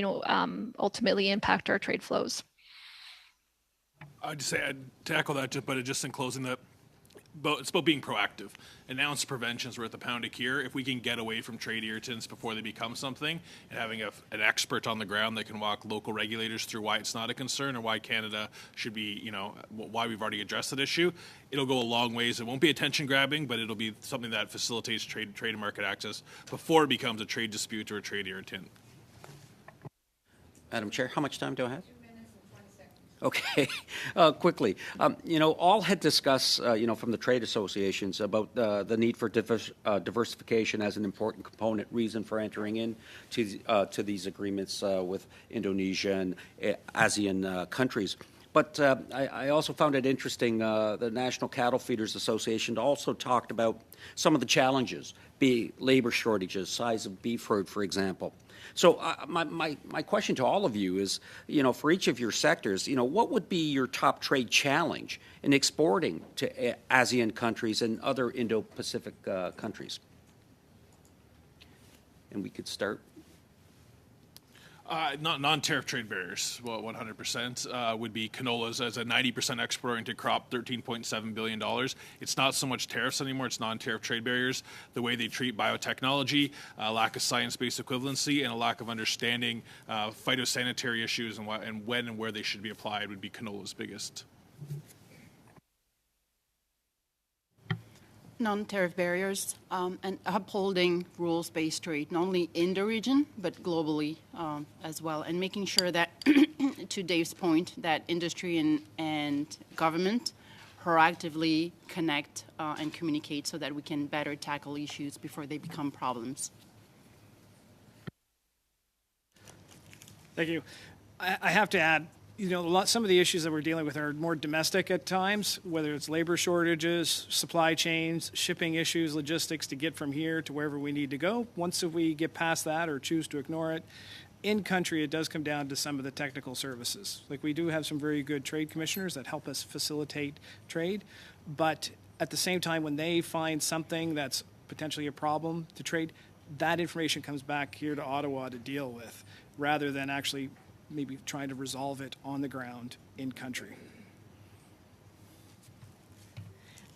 ultimately impact our trade flows. I'd just say, I'd tackle that, but just in closing, that it's about being proactive. An ounce of prevention is worth a pound of cure. If we can get away from trade irritants before they become something, and having an expert on the ground that can walk local regulators through why it's not a concern or why Canada should be, why we've already addressed that issue, it'll go a long ways. It won't be attention grabbing, but it'll be something that facilitates trade and market access before it becomes a trade dispute or a trade irritant. Madam Chair, how much time do I have? 2 minutes and 20 seconds. Okay, quickly. All had discussed, from the trade associations about the need for diversification as an important component reason for entering into these agreements with Indonesia and ASEAN countries. But I also found it interesting, the National Cattle Feeders Association also talked about some of the challenges, be labor shortages, size of beef herd, for example. So my question to all of you is, for each of your sectors, what would be your top trade challenge in exporting to ASEAN countries and other Indo-Pacific countries? And we could start. Non-tariff trade barriers, well, 100% would be canolas as a 90% exporter-oriented crop, $13.7 billion. It's not so much tariffs anymore, it's non-tariff trade barriers. The way they treat biotechnology, lack of science-based equivalency, and a lack of understanding phytosanitary issues and when and where they should be applied would be canola's biggest. Non-tariff barriers and upholding rules-based trade, not only in the region, but globally as well, and making sure that, to Dave's point, that industry and government proactively connect and communicate so that we can better tackle issues before they become problems. Thank you. I have to add, some of the issues that we're dealing with are more domestic at times, whether it's labor shortages, supply chains, shipping issues, logistics to get from here to wherever we need to go. Once we get past that or choose to ignore it, in country, it does come down to some of the technical services. Like, we do have some very good trade commissioners that help us facilitate trade, but at the same time, when they find something that's potentially a problem to trade, that information comes back here to Ottawa to deal with, rather than actually maybe trying to resolve it on the ground in country.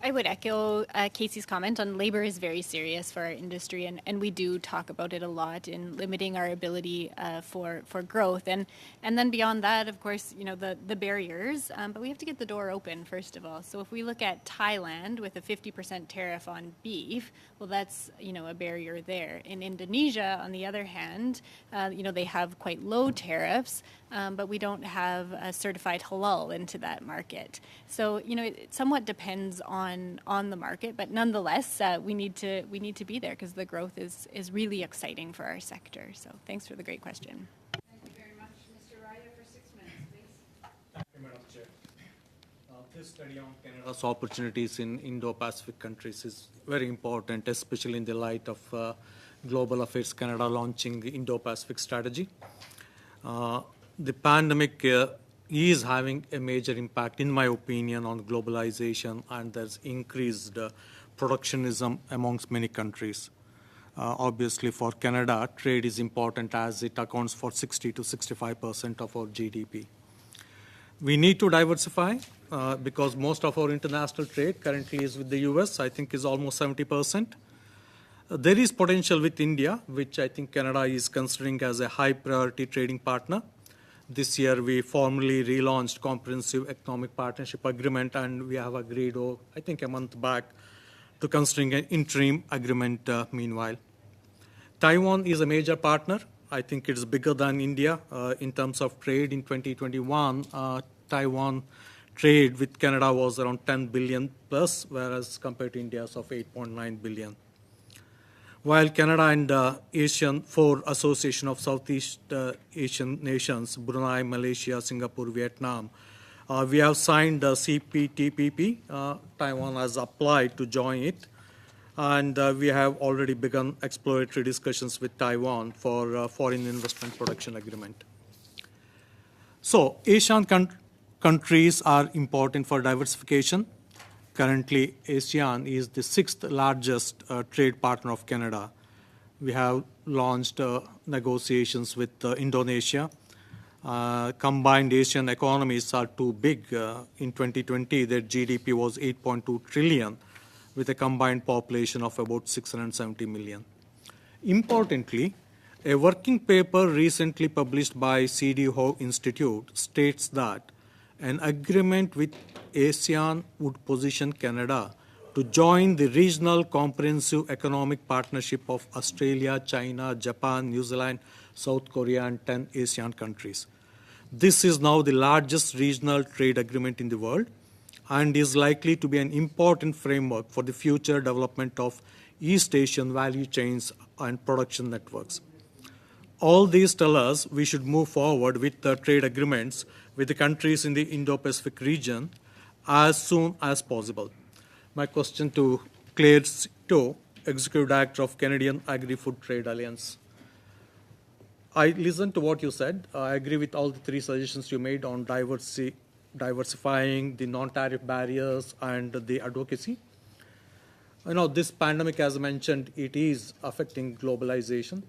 I would echo Casey's comment on labor is very serious for our industry, and we do talk about it a lot in limiting our ability for growth. And then beyond that, of course, the barriers, but we have to get the door open, first of all. So if we look at Thailand with a 50% tariff on beef, well, that's, a barrier there. In Indonesia, on the other hand, they have quite low tariffs, but we don't have a certified halal into that market. So, it somewhat depends on the market, but nonetheless, we need to be there because the growth is really exciting for our sector. So thanks for the great question. Thank you very much. Mr. Raya, for 6 minutes, please. Thank you, Madam Chair. This study on Canada's opportunities in Indo-Pacific countries is very important, especially in the light of Global Affairs Canada launching the Indo-Pacific strategy. The pandemic is having a major impact, in my opinion, on globalization, and there's increased protectionism amongst many countries. Obviously, for Canada, trade is important as it accounts for 60 to 65% of our GDP. We need to diversify because most of our international trade currently is with the US, I think is almost 70%. There is potential with India, which I think Canada is considering as a high priority trading partner. This year, we formally relaunched Comprehensive Economic Partnership Agreement, and we have agreed, I think a month back, to considering an interim agreement meanwhile. Taiwan is a major partner. I think it's bigger than India in terms of trade. In 2021, Taiwan trade with Canada was around 10 billion plus, whereas compared to India's of 8.9 billion. While Canada and four Association of Southeast Asian Nations, Brunei, Malaysia, Singapore, Vietnam, we have signed the CPTPP. Taiwan has applied to join it, and we have already begun exploratory discussions with Taiwan for foreign investment protection agreement. So Asian countries are important for diversification. Currently, ASEAN is the sixth largest trade partner of Canada. We have launched negotiations with Indonesia. Combined Asian economies are too big. In 2020, their GDP was 8.2 trillion, with a combined population of about 670 million. Importantly, a working paper recently published by C.D. Howe Institute states that an agreement with ASEAN would position Canada to join the regional comprehensive economic partnership of Australia, China, Japan, New Zealand, South Korea, and 10 ASEAN countries. This is now the largest regional trade agreement in the world and is likely to be an important framework for the future development of East Asian value chains and production networks. All these tell us we should move forward with the trade agreements with the countries in the Indo-Pacific region as soon as possible. My question to Claire Sito, Executive Director of Canadian Agri-Food Trade Alliance. I listened to what you said. I agree with all the three suggestions you made on diversifying the non-tariff barriers and the advocacy. This pandemic, as mentioned, it is affecting globalization.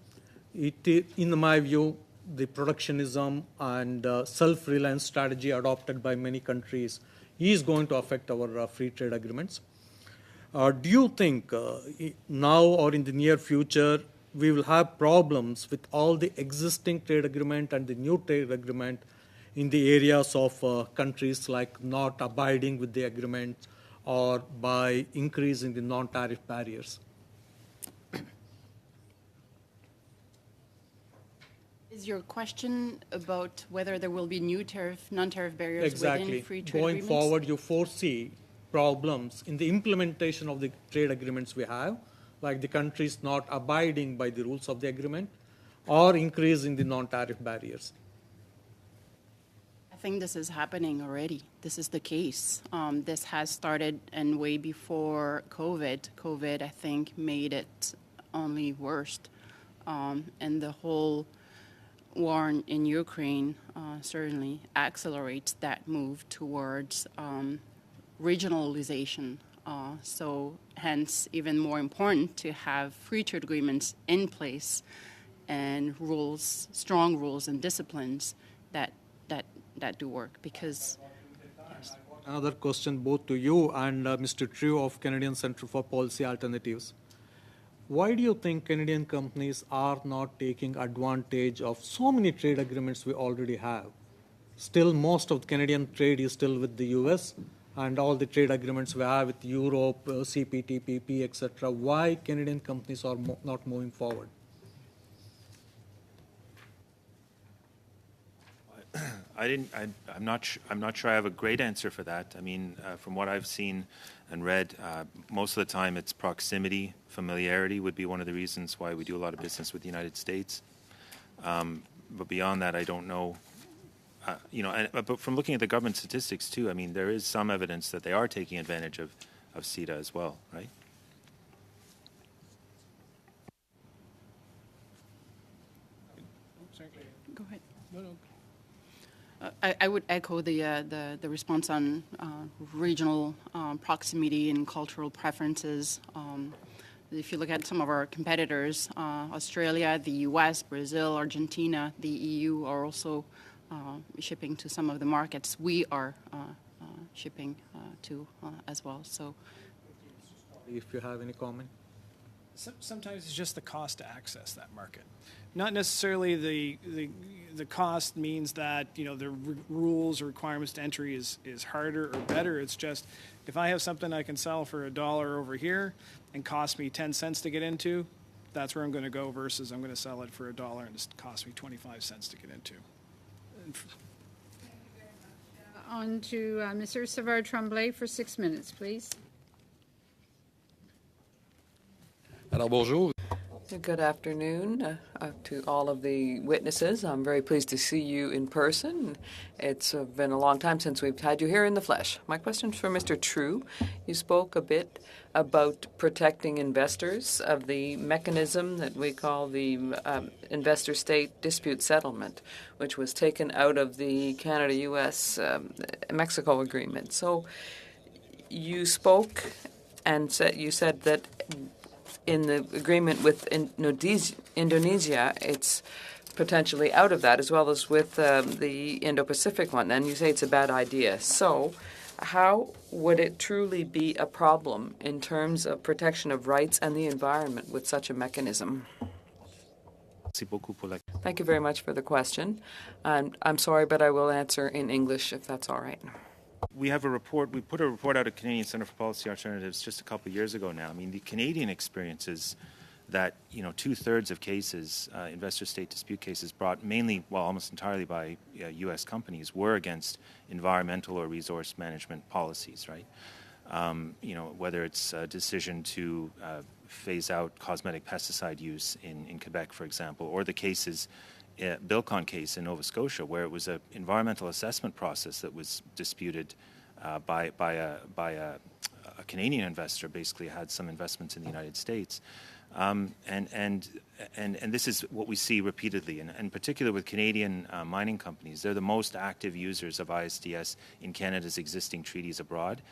In my view, the protectionism and self-reliance strategy adopted by many countries is going to affect our free trade agreements. Do you think now or in the near future we will have problems with all the existing trade agreement and the new trade agreement in the areas of countries like not abiding with the agreement or by increasing the non-tariff barriers? Is your question about whether there will be new non-tariff barriers Exactly. within free trade Going agreements? forward, you foresee problems in the implementation of the trade agreements we have, like the countries not abiding by the rules of the agreement or increasing the non-tariff barriers? I think this is happening already. This is the case. This has started and way before COVID. COVID, I think, made it only worse. And the whole war in Ukraine certainly accelerates that move towards regionalization. So hence, even more important to have free trade agreements in place and rules, strong rules and disciplines that do work. Because Another question both to you and Mr. True of Canadian Centre for Policy Alternatives. Why do you think Canadian companies are not taking advantage of so many trade agreements we already have? Still, most of the Canadian trade is still with the US and all the trade agreements we have with Europe, CPTPP, etc. Why Canadian companies are not moving forward? I'm not sure I have a great answer for that. I mean, from what I've seen and read, most of the time it's proximity, familiarity would be one of the reasons why we do a lot of business with the United States. But beyond that, I don't know. But from looking at the government statistics too, I mean, there is some evidence that they are taking advantage of CETA as well, right? go ahead. I would echo the response on regional proximity and cultural preferences. If you look at some of our competitors, Australia, the US, Brazil, Argentina, the EU are also shipping to some of the markets we are shipping to as well. So, If you have any comment. Sometimes it's just the cost to access that market. Not necessarily the cost means that the rules or requirements to entry is harder or better. It's just if I have something I can sell for $1 over here and cost me 10 cents to get into, that's where I'm going to go versus I'm going to sell it for $1 and it's cost me 25 cents to get into. On to Mr. Savard-Tremblay for 6 minutes, please. Alors bonjour. Good afternoon to all of the witnesses. I'm very pleased to see you in person. It's been a long time since we've had you here in the flesh. My question is for Mr. True. You spoke a bit about protecting investors of the mechanism that we call the investor-state dispute settlement, which was taken out of the Canada-U.S.-Mexico agreement. So you spoke and said that in the agreement with Indonesia, it's potentially out of that, as well as with the Indo-Pacific one, and you say it's a bad idea. So how would it truly be a problem in terms of protection of rights and the environment with such a mechanism? Thank you very much for the question. And I'm sorry, but I will answer in English if that's all right. We have a report. We put a report out at Canadian Centre for Policy Alternatives just a couple of years ago now. I mean, the Canadian experience is that 2/3 of cases, investor-state dispute cases, brought mainly, well, almost entirely by U.S. companies, were against environmental or resource management policies, right? Whether it's a decision to phase out cosmetic pesticide use in Quebec, for example, or the cases. Bilcon case in Nova Scotia, where it was an environmental assessment process that was disputed by a Canadian investor, basically had some investments in the United States, and this is what we see repeatedly, and in particular with Canadian mining companies. They're the most active users of ISDS in Canada's existing treaties abroad,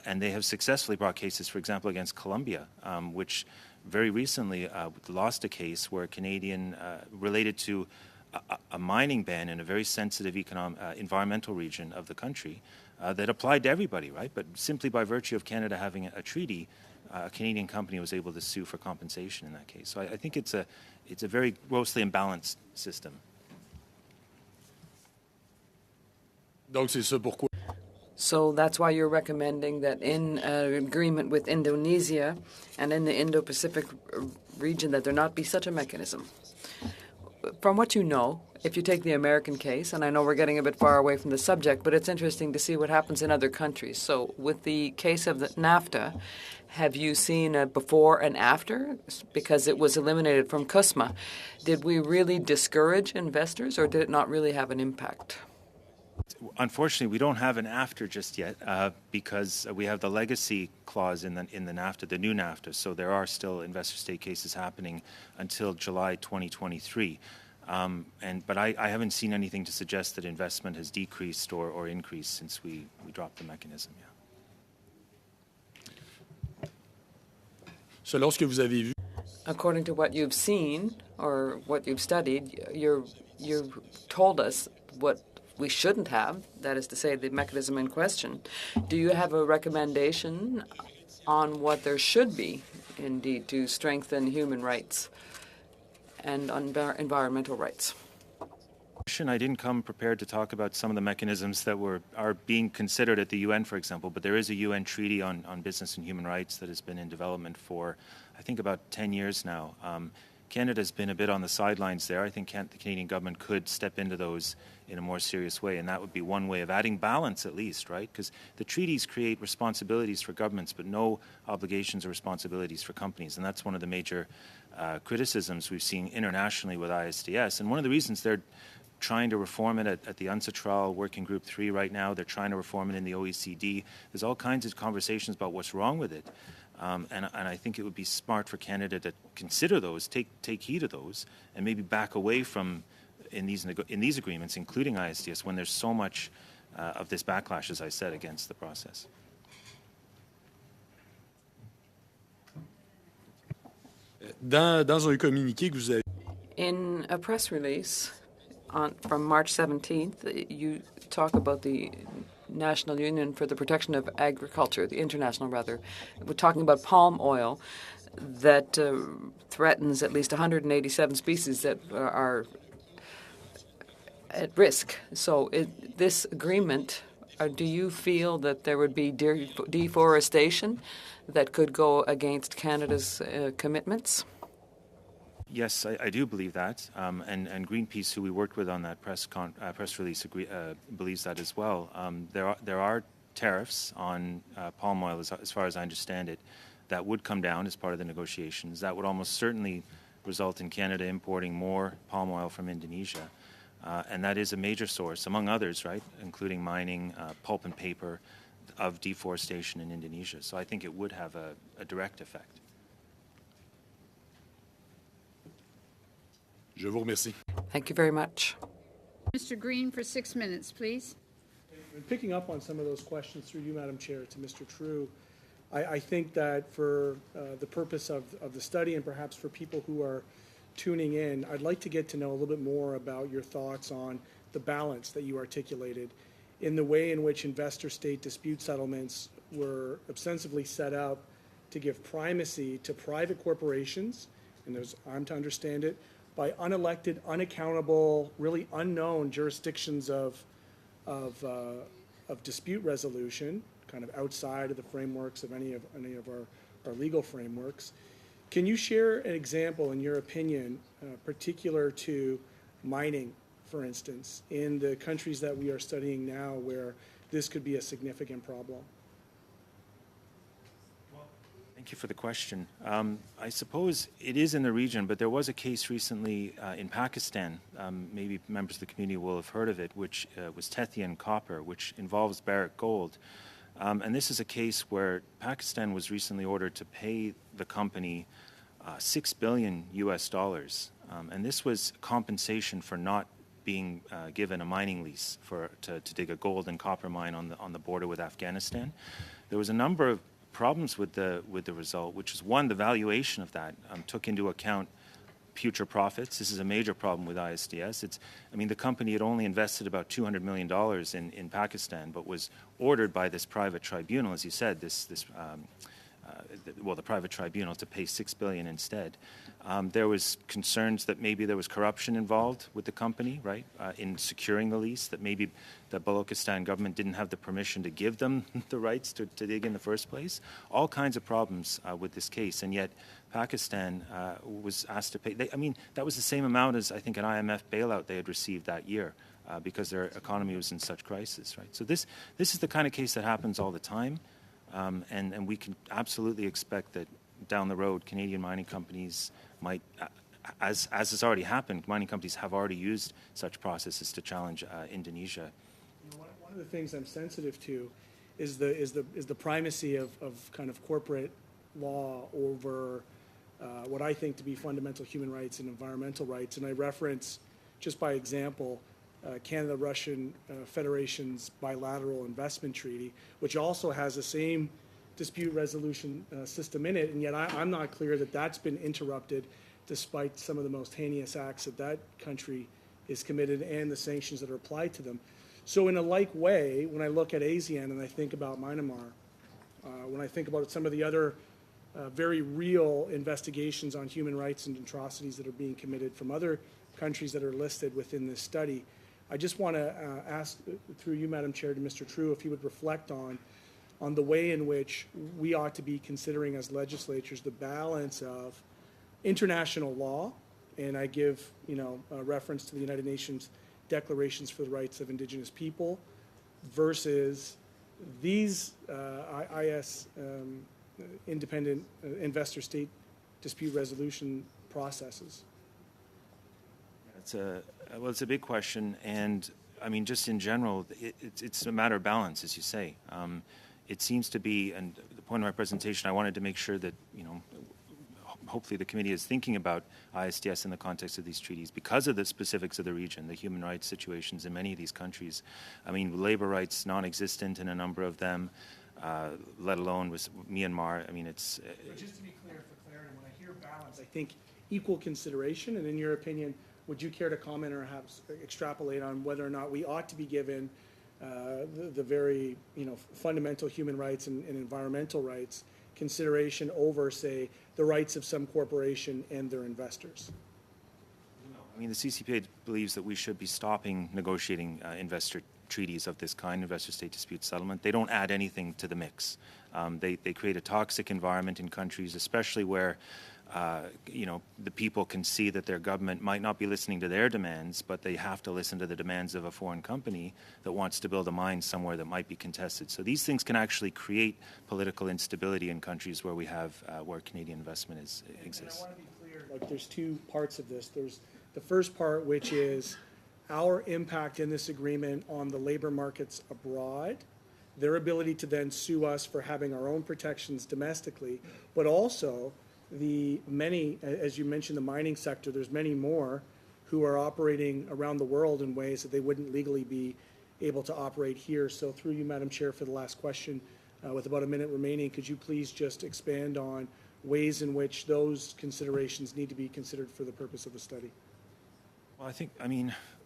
and they have successfully brought cases, for example, against Colombia, which very recently lost a case where a Canadian related to a mining ban in a very sensitive environmental region of the country that applied to everybody, right? But simply by virtue of Canada having a treaty, a Canadian company was able to sue for compensation in that case. So I think it's a very grossly imbalanced system. Donc, c'est ça pourquoi. So that's why you're recommending that in agreement with Indonesia and in the Indo-Pacific region that there not be such a mechanism. From what you know, if you take the American case, and I know we're getting a bit far away from the subject, but it's interesting to see what happens in other countries. So with the case of the NAFTA, have you seen a before and after? Because it was eliminated from CUSMA. Did we really discourage investors, or did it not really have an impact? Unfortunately, we don't have an after just yet because we have the legacy clause in the NAFTA, the new NAFTA. So there are still investor state cases happening until July 2023. But I haven't seen anything to suggest that investment has decreased or increased since we dropped the mechanism. Yeah. Selon ce que vous avez vu. According to what you've seen or what you've studied, you've told us what we shouldn't have, that is to say, the mechanism in question. Do you have a recommendation on what there should be, indeed, to strengthen human rights and environmental rights? I didn't come prepared to talk about some of the mechanisms that are being considered at the UN, for example, but there is a UN treaty on business and human rights that has been in development for, I think, about 10 years now. Canada's been a bit on the sidelines there. I think the Canadian government could step into those in a more serious way, and that would be one way of adding balance at least, right? Because the treaties create responsibilities for governments, but no obligations or responsibilities for companies, and that's one of the major criticisms we've seen internationally with ISDS. And one of the reasons they're trying to reform it at the UNCITRAL Working Group 3 right now, they're trying to reform it in the OECD. There's all kinds of conversations about what's wrong with it. And I think it would be smart for Canada to consider those, take heed of those, and maybe back away from in these agreements, including ISDS, when there's so much of this backlash, as I said, against the process. Dans un communiqué que vous avez. In a press release from March 17th, you talk about the National Union for the Protection of Agriculture, the international rather. We're talking about palm oil that threatens at least 187 species that are at risk. So this agreement, do you feel that there would be deforestation that could go against Canada's commitments? Yes, I do believe that, and Greenpeace, who we worked with on that press release, believes that as well. There are tariffs on palm oil, as far as I understand it, that would come down as part of the negotiations. That would almost certainly result in Canada importing more palm oil from Indonesia, and that is a major source, among others, right, including mining, pulp and paper, of deforestation in Indonesia. So I think it would have a direct effect. Je vous remercie. Thank you very much. Mr. Green for 6 minutes, please. And picking up on some of those questions through you, Madam Chair, to Mr. True, I think that for the purpose of the study and perhaps for people who are tuning in, I'd like to get to know a little bit more about your thoughts on the balance that you articulated in the way in which investor-state dispute settlements were ostensibly set up to give primacy to private corporations, and as I'm to understand it, by unelected, unaccountable, really unknown jurisdictions of dispute resolution, kind of outside of the frameworks of any of our legal frameworks. Can you share an example, in your opinion, particular to mining, for instance, in the countries that we are studying now, where this could be a significant problem? Thank you for the question. I suppose it is in the region, but there was a case recently in Pakistan, maybe members of the community will have heard of it, which was Tethian copper, which involves Barrick Gold. And this is a case where Pakistan was recently ordered to pay the company $6 billion US. And this was compensation for not being given a mining lease to dig a gold and copper mine on the border with Afghanistan. There was a number of problems with the result, which is one, the valuation of that took into account future profits. This is a major problem with ISDS. The company had only invested about $200 million in Pakistan, but was ordered by this private tribunal, as you said, the private tribunal to pay $6 billion instead. There was concerns that maybe there was corruption involved with the company, right, in securing the lease, that maybe the Balochistan government didn't have the permission to give them the rights to dig in the first place. All kinds of problems with this case, and yet Pakistan was asked to pay. That was the same amount as, I think, an IMF bailout they had received that year because their economy was in such crisis, right? So this is the kind of case that happens all the time. And we can absolutely expect that down the road, Canadian mining companies might, as has already happened, mining companies have already used such processes to challenge Indonesia. One of the things I'm sensitive to is the primacy of kind of corporate law over what I think to be fundamental human rights and environmental rights. And I reference, just by example, Canada-Russian Federation's bilateral investment treaty, which also has the same dispute resolution system in it, and yet I'm not clear that that's been interrupted despite some of the most heinous acts that country is committed and the sanctions that are applied to them. So in a like way, when I look at ASEAN and I think about Myanmar, when I think about some of the other very real investigations on human rights and atrocities that are being committed from other countries that are listed within this study, I just want to ask, through you, Madam Chair, to Mr. True, if he would reflect on the way in which we ought to be considering as legislatures the balance of international law, and I give a reference to the United Nations Declarations for the Rights of Indigenous People, versus these independent investor state dispute resolution processes. It's a big question, and just in general, it's a matter of balance, as you say. It seems to be, and the point of my presentation, I wanted to make sure that hopefully the committee is thinking about ISDS in the context of these treaties because of the specifics of the region, the human rights situations in many of these countries. Labor rights non-existent in a number of them, let alone with Myanmar. It's. But just to be clear, for clarity, when I hear balance, I think equal consideration. And in your opinion, would you care to comment or extrapolate on whether or not we ought to be given the very fundamental human rights and environmental rights consideration over, say, the rights of some corporation and their investors? The CCPA believes that we should be stopping negotiating investor treaties of this kind, investor-state dispute settlement. They don't add anything to the mix. They create a toxic environment in countries, especially where the people can see that their government might not be listening to their demands, but they have to listen to the demands of a foreign company that wants to build a mine somewhere that might be contested. So these things can actually create political instability in countries where we have where Canadian investment exists. And I want to be clear, there's two parts of this. There's the first part, which is our impact in this agreement on the labor markets abroad, their ability to then sue us for having our own protections domestically, but also the many, as you mentioned, the mining sector, there's many more who are operating around the world in ways that they wouldn't legally be able to operate here. So through you, Madam Chair, for the last question, with about a minute remaining, could you please just expand on ways in which those considerations need to be considered for the purpose of the study? Well,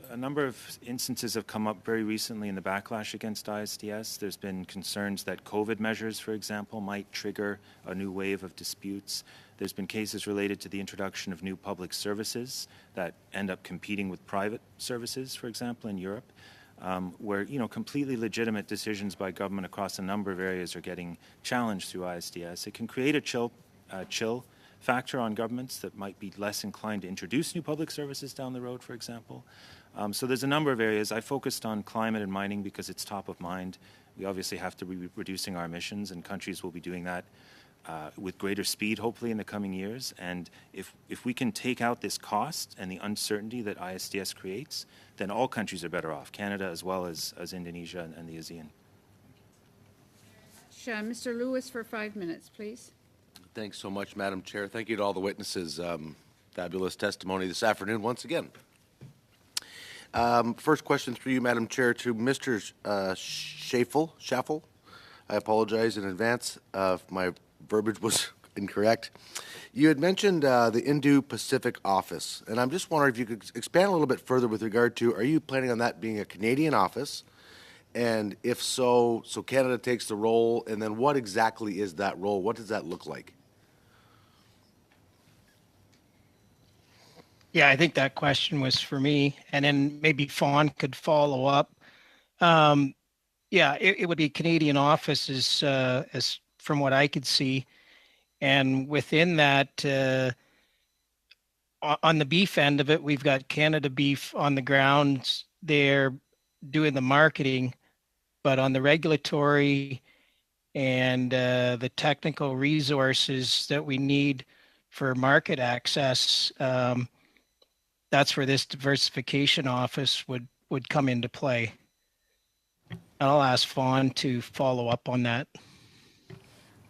a number of instances have come up very recently in the backlash against ISDS. There's been concerns that COVID measures, for example, might trigger a new wave of disputes. There's been cases related to the introduction of new public services that end up competing with private services, for example, in Europe, where completely legitimate decisions by government across a number of areas are getting challenged through ISDS. It can create a chill factor on governments that might be less inclined to introduce new public services down the road, for example. So there's a number of areas. I focused on climate and mining because it's top of mind. We obviously have to be reducing our emissions, and countries will be doing that with greater speed, hopefully, in the coming years. And if we can take out this cost and the uncertainty that ISDS creates, then all countries are better off, Canada as well as Indonesia and the ASEAN. Mr. Lewis for 5 minutes, please. Thanks so much, Madam Chair. Thank you to all the witnesses. Fabulous testimony this afternoon once again. First question through you, Madam Chair, to Mr. Schaffel. I apologize in advance if my verbiage was incorrect. You had mentioned the Indo-Pacific office, and I'm just wondering if you could expand a little bit further with regard to, are you planning on that being a Canadian office? And if so, so Canada takes the role, and then what exactly is that role? What does that look like? Yeah, I think that question was for me, and then maybe Fawn could follow up. Um, yeah, it would be Canadian office as from what I could see, and within that, on the beef end of it, we've got Canada Beef on the ground. They're doing the marketing, but on the regulatory and the technical resources that we need for market access, that's where this diversification office would come into play. I'll ask Fawn to follow up on that.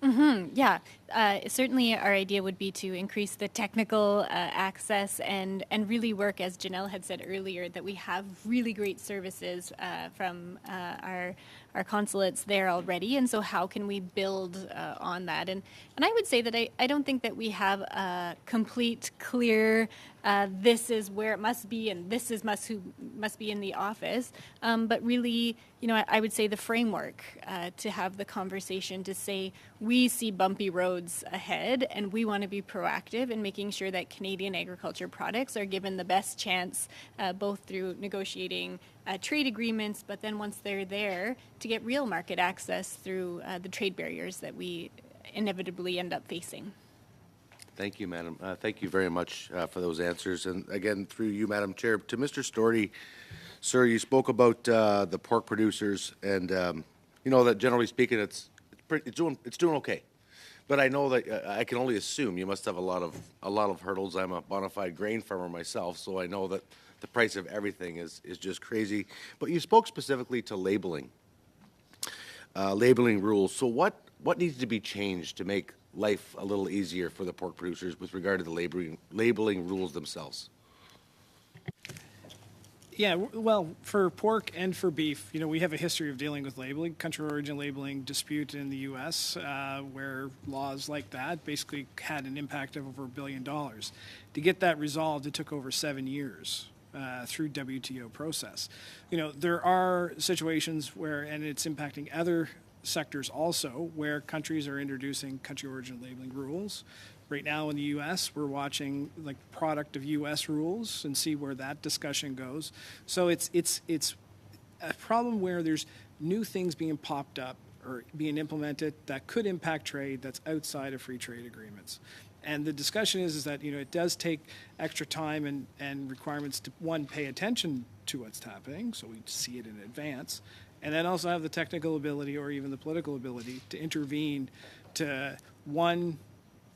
Yeah, certainly our idea would be to increase the technical access and really work, as Janelle had said earlier, that we have really great services from our consulates there already, and so how can we build on that? And I would say that I don't think that we have a complete, clear, this is where it must be and this is must be in the office, but really, I would say the framework to have the conversation to say we see bumpy roads ahead and we want to be proactive in making sure that Canadian agriculture products are given the best chance, both through negotiating trade agreements, but then once they're there, to get real market access through the trade barriers that we inevitably end up facing. Thank you, Madam. Thank you very much for those answers. And again, through you, Madam Chair, to Mr. Storty, sir, you spoke about the pork producers, and that generally speaking, it's doing okay. But I know that I can only assume you must have a lot of hurdles. I'm a bona fide grain farmer myself, so I know that the price of everything is just crazy. But you spoke specifically to labeling rules. So what needs to be changed to make life a little easier for the pork producers with regard to the labeling rules themselves? Yeah, well, for pork and for beef, we have a history of dealing with labeling, country origin labeling dispute in the U.S., where laws like that basically had an impact of over $1 billion. To get that resolved, it took over 7 years through WTO process. There are situations where, and it's impacting other sectors also, where countries are introducing country origin labeling rules. Right now in the U.S., we're watching like product of U.S. rules and see where that discussion goes. So it's a problem where there's new things being popped up or being implemented that could impact trade that's outside of free trade agreements. And the discussion is that it does take extra time and requirements to, one, pay attention to what's happening, so we see it in advance, and then also have the technical ability or even the political ability to intervene to, one,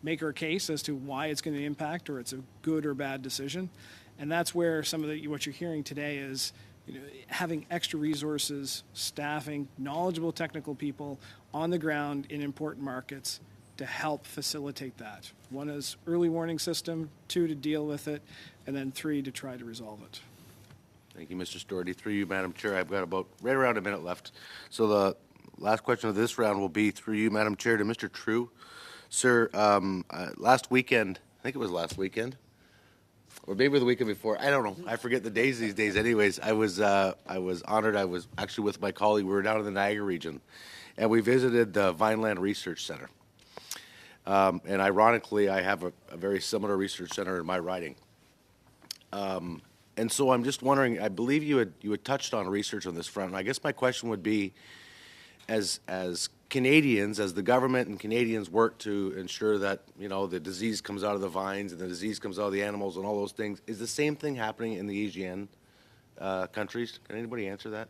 make our case as to why it's going to impact or it's a good or bad decision. And that's where some of what you're hearing today is having extra resources, staffing, knowledgeable technical people on the ground in important markets to help facilitate that. One is early warning system, 2 to deal with it, and then 3 to try to resolve it. Thank you, Mr. Storty. Through you, Madam Chair, I've got about right around a minute left. So the last question of this round will be through you, Madam Chair, to Mr. True. Sir, last weekend, I think it was last weekend, or maybe the weekend before, I don't know. I forget the days these days. Anyways, I was honored. I was actually with my colleague. We were down in the Niagara region, and we visited the Vineland Research Center. And ironically, I have a very similar research center in my riding. And so I'm just wondering, I believe you had touched on research on this front, and I guess my question would be, as Canadians, as the government and Canadians work to ensure that, the disease comes out of the vines and the disease comes out of the animals and all those things, is the same thing happening in the ASEAN countries? Can anybody answer that?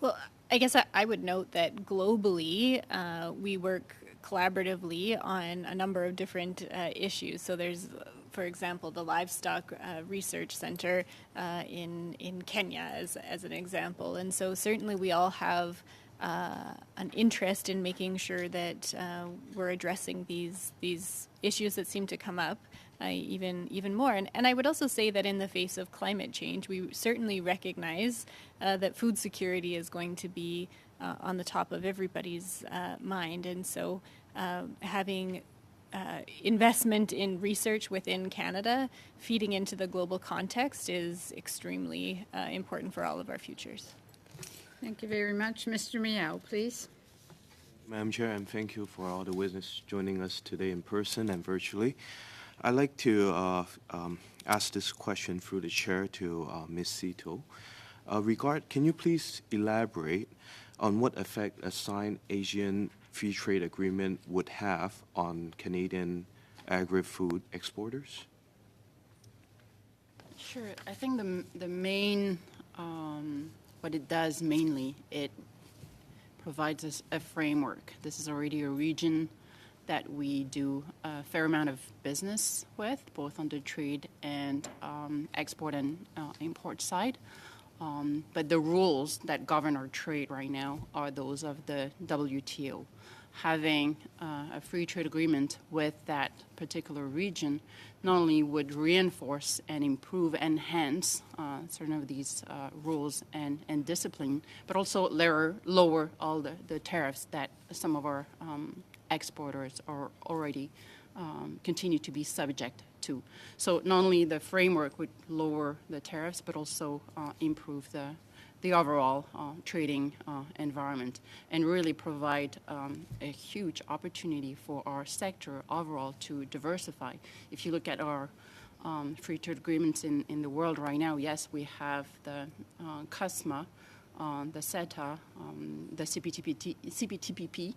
Well, I guess I would note that globally, we work collaboratively on a number of different issues. So there's, for example, the Livestock Research Center in Kenya as an example. And so certainly we all have an interest in making sure that we're addressing these issues that seem to come up even more. And I would also say that in the face of climate change, we certainly recognize that food security is going to be on the top of everybody's mind. And so having investment in research within Canada feeding into the global context is extremely important for all of our futures. Thank you very much. Mr. Miao, please. Madam Chair, and thank you for all the witnesses joining us today in person and virtually. I'd like to ask this question through the chair to Ms. Sito. Can you please elaborate on what effect a signed Asian free trade agreement would have on Canadian agri-food exporters? Sure. I think the main, what it does mainly, it provides us a framework. This is already a region that we do a fair amount of business with, both on the trade and export and import side. But the rules that govern our trade right now are those of the WTO. Having a free trade agreement with that particular region not only would reinforce and improve, enhance certain of these rules and discipline, but also lower all the tariffs that some of our exporters are already continue to be subject to. So not only the framework would lower the tariffs, but also improve the overall trading environment and really provide a huge opportunity for our sector overall to diversify. If you look at our free trade agreements in the world right now, yes, we have the CUSMA, the CETA, the CPTPP,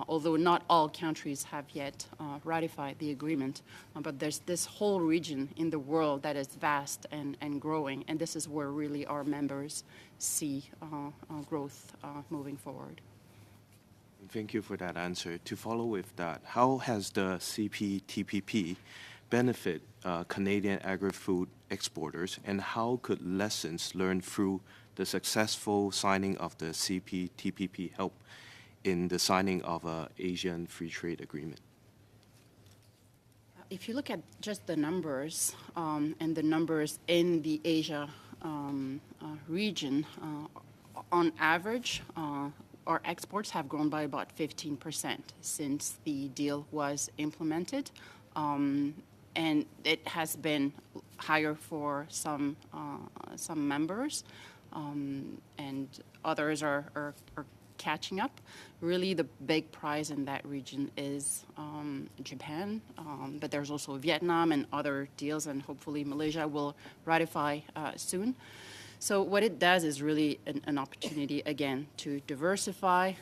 although not all countries have yet ratified the agreement. But there's this whole region in the world that is vast and growing, and this is where really our members see growth moving forward. Thank you for that answer. To follow with that, how has the CPTPP benefit Canadian agri-food exporters, and how could lessons learned through the successful signing of the CPTPP help in the signing of an Asian free trade agreement? If you look at just the numbers and the numbers in the Asia region, on average, our exports have grown by about 15% since the deal was implemented. And it has been higher for some members, and others are catching up. Really, the big prize in that region is Japan, but there's also Vietnam and other deals, and hopefully Malaysia will ratify soon. So what it does is really an opportunity, again, to diversify.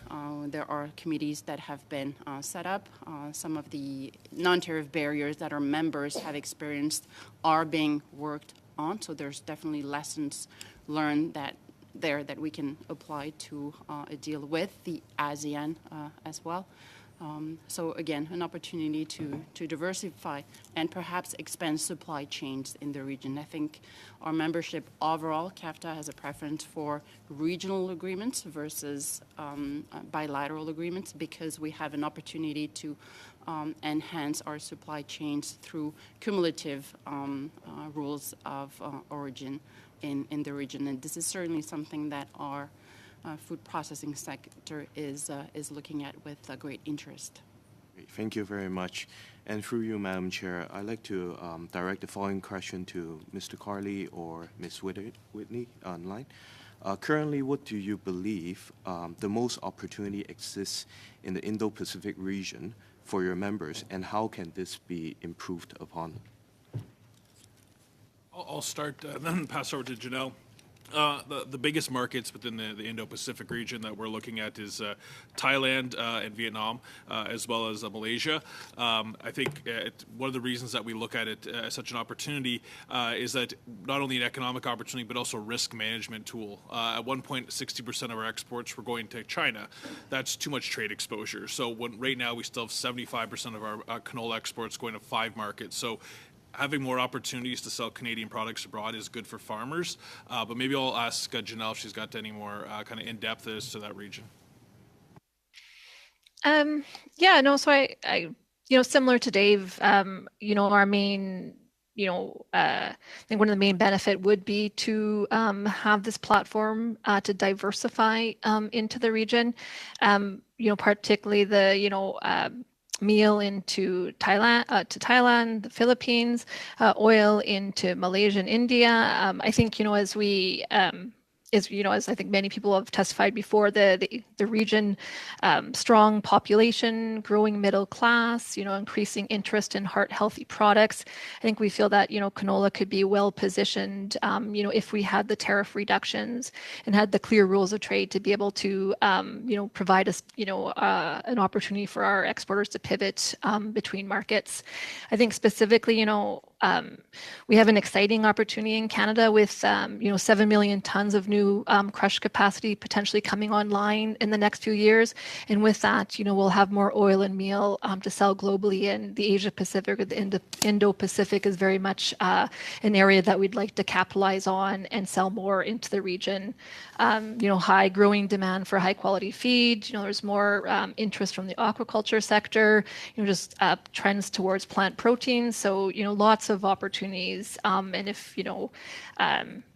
There are committees that have been set up. Some of the non-tariff barriers that our members have experienced are being worked on. So there's definitely lessons learned that we can apply to a deal with the ASEAN as well. So again, an opportunity to diversify and perhaps expand supply chains in the region. I think our membership overall, CAFTA, has a preference for regional agreements versus bilateral agreements because we have an opportunity to enhance our supply chains through cumulative rules of origin in the region. And this is certainly something that our food processing sector is looking at with great interest. Thank you very much. And through you, Madam Chair, I'd like to direct the following question to Mr. Carley or Ms. Whitney online. Currently, what do you believe the most opportunity exists in the Indo-Pacific region for your members, and how can this be improved upon? I'll start, then pass over to Janelle. The biggest markets within the Indo-Pacific region that we're looking at is Thailand and Vietnam, as well as Malaysia. I think one of the reasons that we look at it as such an opportunity is that not only an economic opportunity, but also a risk management tool. At one point, 60% of our exports were going to China. That's too much trade exposure. So right now, we still have 75% of our canola exports going to 5 markets. So having more opportunities to sell Canadian products abroad is good for farmers. But maybe I'll ask Janelle if she's got any more kind of in-depth as to that region. So I similar to Dave, our main, I think one of the main benefit would be to have this platform to diversify into the region. Particularly the meal into Thailand, the Philippines, oil into Malaysia and India. I think as we as I think many people have testified before, the region, strong population, growing middle class, increasing interest in heart healthy products. I think we feel that canola could be well positioned, if we had the tariff reductions and had the clear rules of trade to be able to, provide us, an opportunity for our exporters to pivot between markets. I think specifically, we have an exciting opportunity in Canada with 7 million tons of new crush capacity potentially coming online in the next few years, and with that, we'll have more oil and meal to sell globally. And the Asia Pacific or the Indo-Pacific is very much an area that we'd like to capitalize on and sell more into the region. High growing demand for high quality feed. There's more interest from the aquaculture sector. Just trends towards plant proteins. So lots of opportunities, and if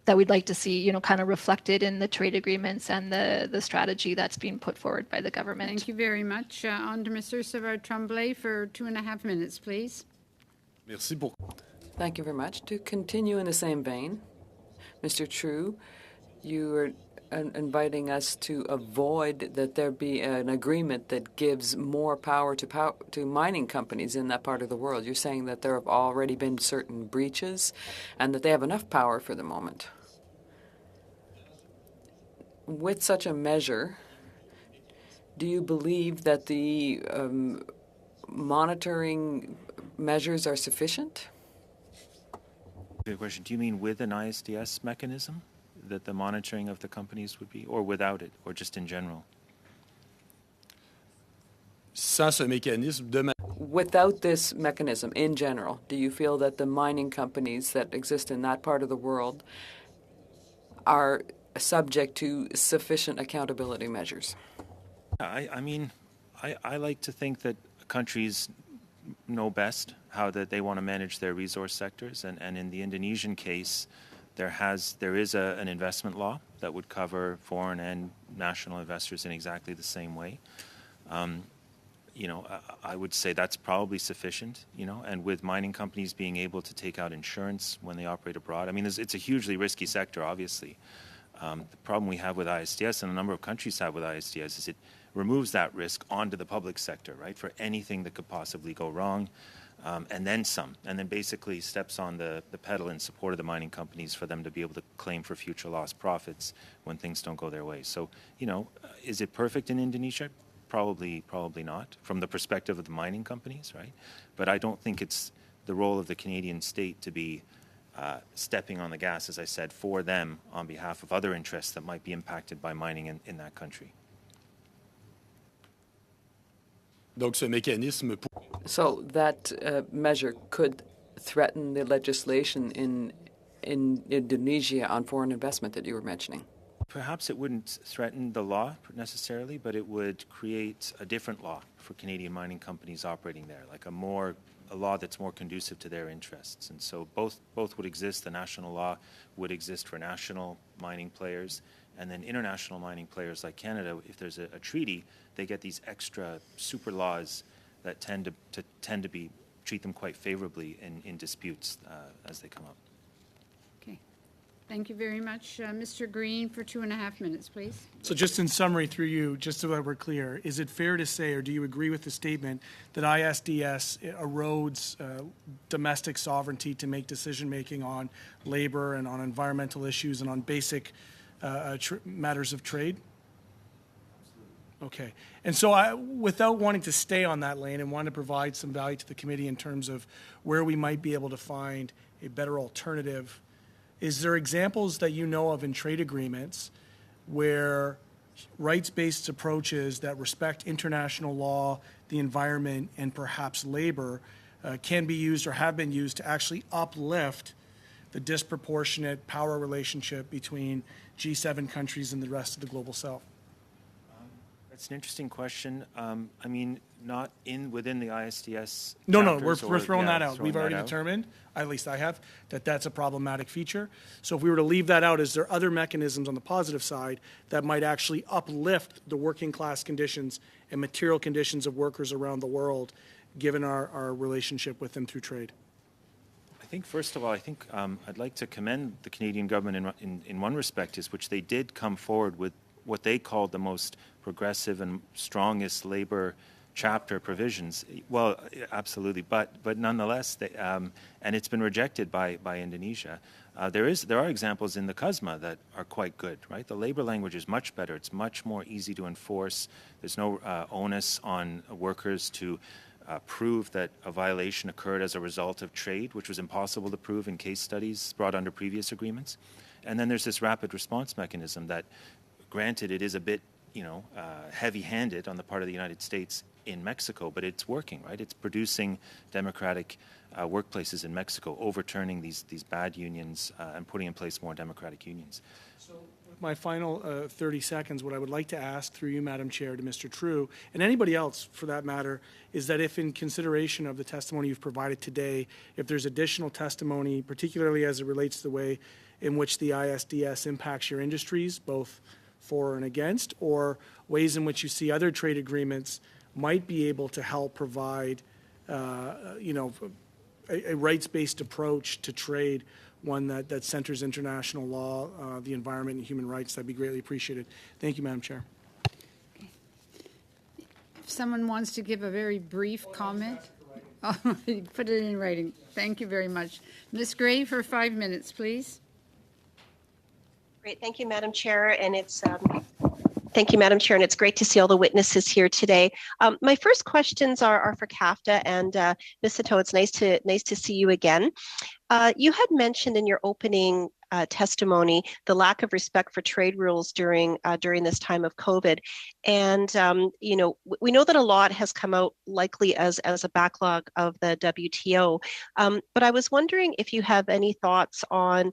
that we'd like to see kind of reflected in the trade agreements and the strategy that's being put forward by the government. Thank you very much. On to Mr. Savard-Tremblay for 2.5 minutes, please. Merci pour... Thank you very much. To continue in the same vein, Mr. True, you are inviting us to avoid that there be an agreement that gives more power to mining companies in that part of the world. You're saying that there have already been certain breaches and that they have enough power for the moment. With such a measure, do you believe that the monitoring measures are sufficient? Good question. Do you mean with an ISDS mechanism? That the monitoring of the companies would be, or without it, or just in general? Sans ce mécanisme Without this mechanism, in general, do you feel that the mining companies that exist in that part of the world are subject to sufficient accountability measures? I mean, I like to think that countries know best how that they want to manage their resource sectors, and in the Indonesian case, there is an investment law that would cover foreign and national investors in exactly the same way. I would say that's probably sufficient, and with mining companies being able to take out insurance when they operate abroad. I mean, it's a hugely risky sector, obviously. The problem we have with ISDS, and a number of countries have with ISDS, is it removes that risk onto the public sector, right, for anything that could possibly go wrong. And then some, and then basically steps on the pedal in support of the mining companies for them to be able to claim for future lost profits when things don't go their way. So, is it perfect in Indonesia? Probably not, from the perspective of the mining companies, right? But I don't think it's the role of the Canadian state to be stepping on the gas, as I said, for them on behalf of other interests that might be impacted by mining in that country. Donc ce mécanisme... So that measure could threaten the legislation in Indonesia on foreign investment that you were mentioning. Perhaps it wouldn't threaten the law necessarily, but it would create a different law for Canadian mining companies operating there, like a law that's more conducive to their interests. And so both would exist. The national law would exist for national mining players, and then international mining players like Canada, if there's a treaty, they get these extra super laws that tend to treat them quite favorably in disputes as they come up. Okay. Thank you very much. Mr. Green for 2.5 minutes, please. So just in summary through you, just so that we're clear, is it fair to say, or do you agree with the statement that ISDS erodes domestic sovereignty to make decision-making on labor and on environmental issues and on basic matters of trade? Okay. And so without wanting to stay on that lane and want to provide some value to the committee in terms of where we might be able to find a better alternative, is there examples that you know of in trade agreements where rights-based approaches that respect international law, the environment, and perhaps labor can be used or have been used to actually uplift the disproportionate power relationship between G7 countries and the rest of the global South? It's an interesting question. I mean, not within the ISDS. No, chapters we're throwing that out. throwing We've already that out. determined, at least I have, that that's a problematic feature. So if we were to leave that out, is there other mechanisms on the positive side that might actually uplift the working class conditions and material conditions of workers around the world, given our relationship with them through trade? I think, first of all, I'd like to commend the Canadian government in one respect, is which they did come forward with what they called the most progressive and strongest labor chapter provisions. Well, absolutely, but nonetheless, and it's been rejected by Indonesia. There are examples in the CUSMA that are quite good, right? The labor language is much better. It's much more easy to enforce. There's no onus on workers to prove that a violation occurred as a result of trade, which was impossible to prove in case studies brought under previous agreements. And then there's this rapid response mechanism that, granted, it is a bit, heavy-handed on the part of the United States in Mexico, but it's working, right? It's producing democratic workplaces in Mexico, overturning these bad unions and putting in place more democratic unions. So with my final 30 seconds, what I would like to ask through you, Madam Chair, to Mr. True, and anybody else for that matter, is that if in consideration of the testimony you've provided today, if there's additional testimony, particularly as it relates to the way in which the ISDS impacts your industries, both for and against, or ways in which you see other trade agreements might be able to help provide, a rights-based approach to trade, one that centers international law, the environment, and human rights, that'd be greatly appreciated. Thank you, Madam Chair. If someone wants to give a very brief comment, put it in writing. Thank you very much. Ms. Gray, for 5 minutes, please. Great, thank you, Madam Chair, and thank you, Madam Chair, and it's great to see all the witnesses here today. My first questions are for CAFTA, and Ms. Sato, it's nice to see you again. You had mentioned in your opening testimony the lack of respect for trade rules during this time of COVID, and we know that a lot has come out likely as a backlog of the WTO. But I was wondering if you have any thoughts on,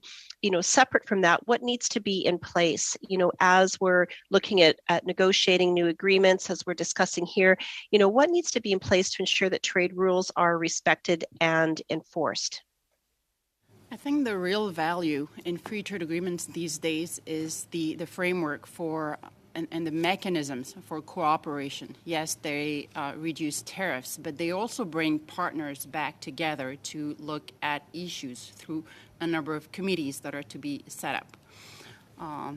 separate from that, what needs to be in place, as we're looking at negotiating new agreements, as we're discussing here, what needs to be in place to ensure that trade rules are respected and enforced? I think the real value in free trade agreements these days is the framework for and the mechanisms for cooperation. Yes, they reduce tariffs, but they also bring partners back together to look at issues through a number of committees that are to be set up.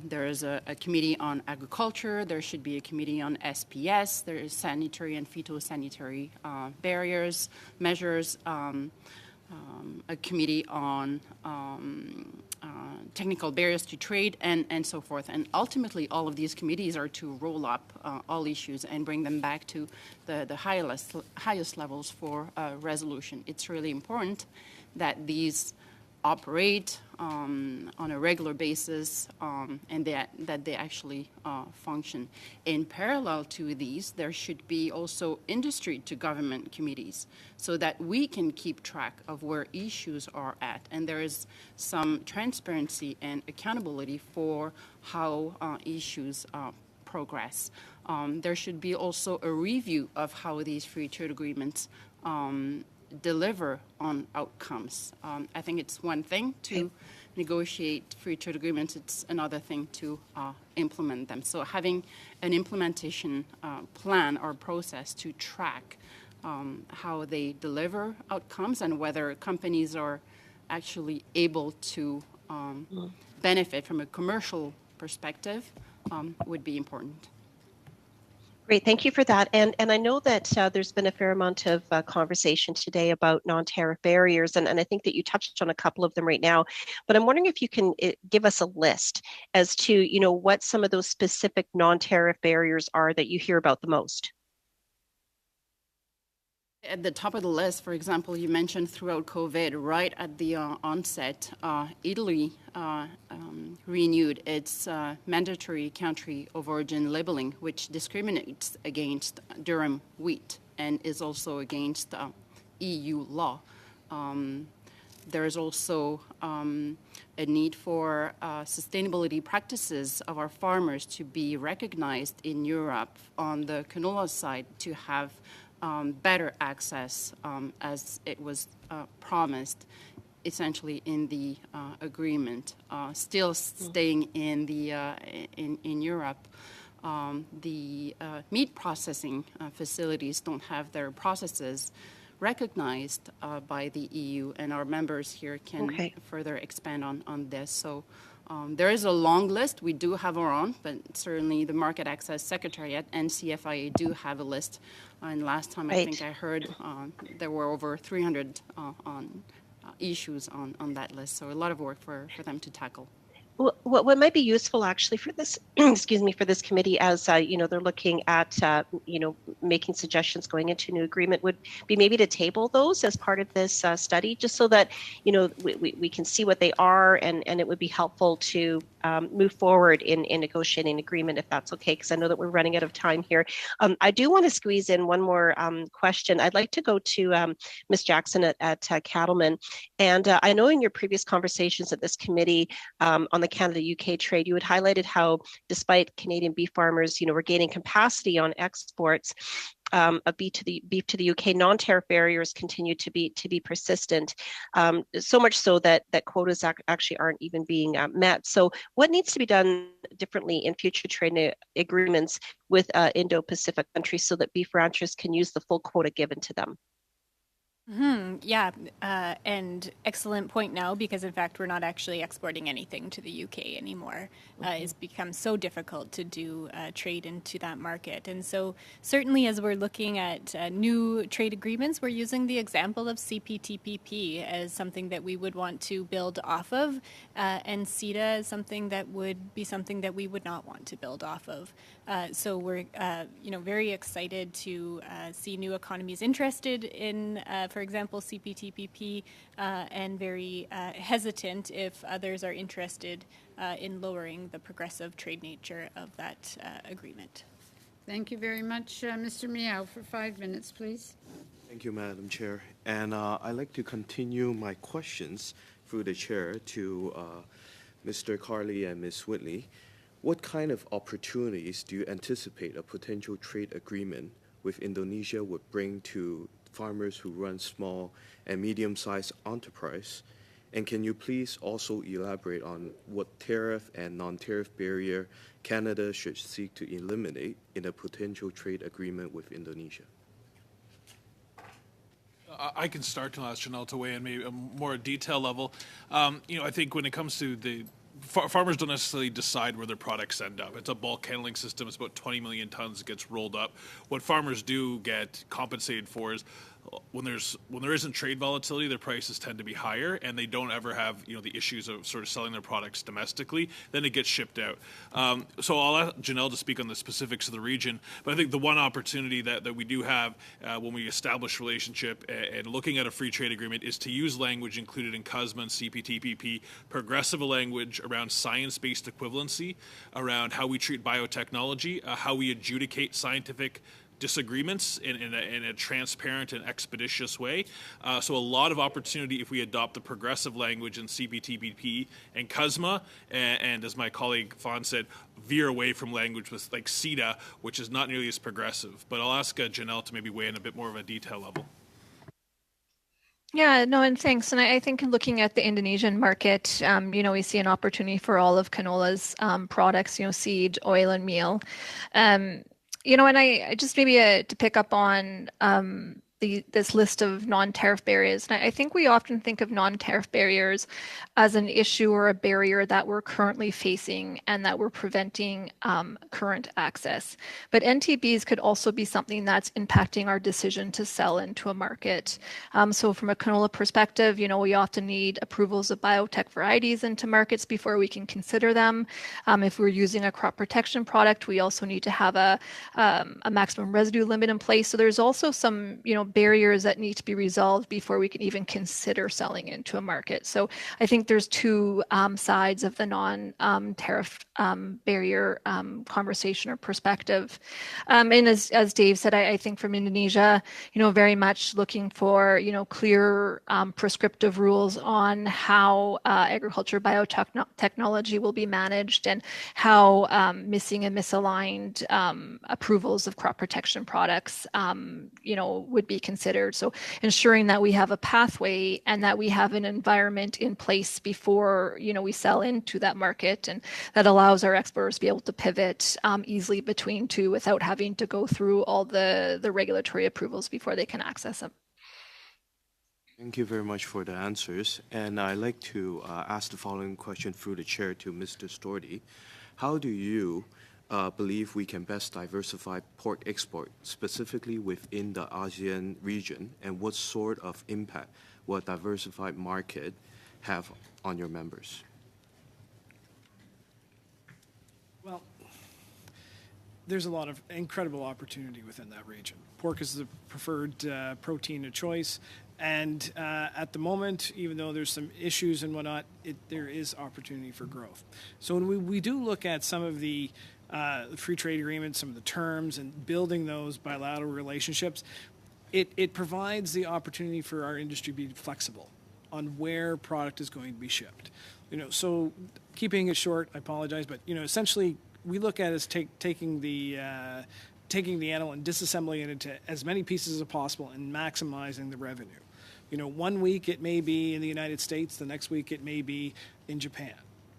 There is a committee on agriculture. There should be a committee on SPS. There is sanitary and phytosanitary barriers, measures, a committee on technical barriers to trade, and so forth. And ultimately, all of these committees are to roll up all issues and bring them back to the highest levels for resolution. It's really important that these operate on a regular basis and that they actually function. In parallel to these, there should be also industry to government committees so that we can keep track of where issues are at. And there is some transparency and accountability for how issues progress. There should be also a review of how these free trade agreements deliver on outcomes. I think it's one thing to negotiate free trade agreements, it's another thing to implement them. So having an implementation plan or process to track how they deliver outcomes and whether companies are actually able to benefit from a commercial perspective would be important. Great, thank you for that. And I know that there's been a fair amount of conversation today about non-tariff barriers, and I think that you touched on a couple of them right now. But I'm wondering if you can give us a list as to, what some of those specific non-tariff barriers are that you hear about the most. At the top of the list, for example, you mentioned throughout COVID, right at the onset, Italy renewed its mandatory country of origin labeling, which discriminates against durum wheat and is also against EU law. there is also a need for sustainability practices of our farmers to be recognized in Europe on the canola side, to have better access as it was promised essentially in the agreement. Still staying in the in Europe, the meat processing facilities don't have their processes recognized by the EU, and our members here can further expand on this. So there is a long list. We do have our own, but certainly the Market Access Secretariat and CFIA do have a list. And last time I think I heard there were over 300 issues on that list. So a lot of work for them to tackle. What might be useful actually for this, excuse me, for this committee, as they're looking at making suggestions going into a new agreement, would be maybe to table those as part of this study, just so that we can see what they are, and it would be helpful to move forward in negotiating an agreement, if that's okay, because I know that we're running out of time here. I do want to squeeze in one more question. I'd like to go to Ms. Jackson at Cattlemen, and I know in your previous conversations at this committee on the Canada-UK trade, you had highlighted how, despite Canadian beef farmers, were gaining capacity on exports of beef to the UK, non-tariff barriers continue to be persistent. So much so that quotas actually aren't even being met. So, what needs to be done differently in future trade agreements with Indo-Pacific countries so that beef ranchers can use the full quota given to them? Yeah, and excellent point now, because in fact we're not actually exporting anything to the UK anymore. It's become so difficult to do trade into that market. And so certainly as we're looking at new trade agreements, we're using the example of CPTPP as something that we would want to build off of, and CITA as something that would be something that we would not want to build off of. So we're very excited to see new economies interested in for example, CPTPP, and very hesitant if others are interested in lowering the progressive trade nature of that agreement. Thank you very much. Mr. Miao, for 5 minutes, please. Thank you, Madam Chair. And I'd like to continue my questions through the Chair to Mr. Carley and Ms. Whitley. What kind of opportunities do you anticipate a potential trade agreement with Indonesia would bring to farmers who run small and medium-sized enterprise? And can you please also elaborate on what tariff and non-tariff barrier Canada should seek to eliminate in a potential trade agreement with Indonesia? I can start to ask Janelle to weigh in maybe a more detail level. I think when it comes to the farmers don't necessarily decide where their products end up. It's a bulk handling system. It's about 20 million tons that gets rolled up. What farmers do get compensated for is when there isn't trade volatility, their prices tend to be higher, and they don't ever have the issues of sort of selling their products domestically. Then it gets shipped out. So I'll ask Janelle to speak on the specifics of the region. But I think the one opportunity that we do have when we establish relationship and looking at a free trade agreement is to use language included in CUSMA and CPTPP, progressive language around science-based equivalency, around how we treat biotechnology, how we adjudicate scientific disagreements in a transparent and expeditious way. So a lot of opportunity if we adopt the progressive language in CPTPP and CUSMA, and as my colleague Fawn said, veer away from language with like CETA, which is not nearly as progressive. But I'll ask Janelle to maybe weigh in a bit more of a detail level. Yeah, no, and thanks. And I think looking at the Indonesian market, we see an opportunity for all of canola's products, seed, oil, and meal. And I just maybe to pick up on this list of non-tariff barriers. And I think we often think of non-tariff barriers as an issue or a barrier that we're currently facing and that we're preventing current access. But NTBs could also be something that's impacting our decision to sell into a market. So from a canola perspective, we often need approvals of biotech varieties into markets before we can consider them. If we're using a crop protection product, we also need to have a maximum residue limit in place. So there's also some, barriers that need to be resolved before we can even consider selling into a market. So I think there's two sides of the non-tariff barrier conversation or perspective. And as Dave said, I think from Indonesia, very much looking for, clear prescriptive rules on how agriculture biotechnology will be managed and how missing and misaligned approvals of crop protection products, would be considered. So ensuring that we have a pathway and that we have an environment in place before, we sell into that market, and that allows our exporters to be able to pivot easily between two without having to go through all the regulatory approvals before they can access them. Thank you very much for the answers. And I'd like to ask the following question through the chair to Mr. Storti. How do you believe we can best diversify pork export, specifically within the ASEAN region, and what sort of impact will a diversified market have on your members? Well, there's a lot of incredible opportunity within that region. Pork is the preferred protein of choice, and at the moment, even though there's some issues and whatnot, there is opportunity for growth. So when we do look at some of the free trade agreements, some of the terms, and building those bilateral relationships, it provides the opportunity for our industry to be flexible on where product is going to be shipped. So keeping it short, I apologize, but essentially we look at it as taking the animal and disassembling it into as many pieces as possible and maximizing the revenue. 1 week it may be in the United States, the next week it may be in Japan,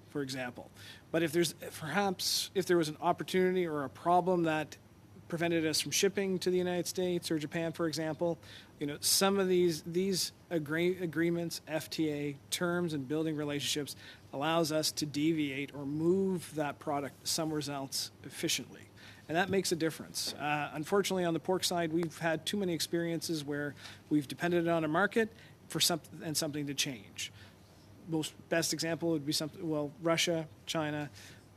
for example. But if there was an opportunity or a problem that prevented us from shipping to the United States or Japan, for example, some of these agreements, FTA terms, and building relationships allows us to deviate or move that product somewhere else efficiently. And that makes a difference. Unfortunately, on the pork side, we've had too many experiences where we've depended on a market for something to change. Best example would be Russia, China,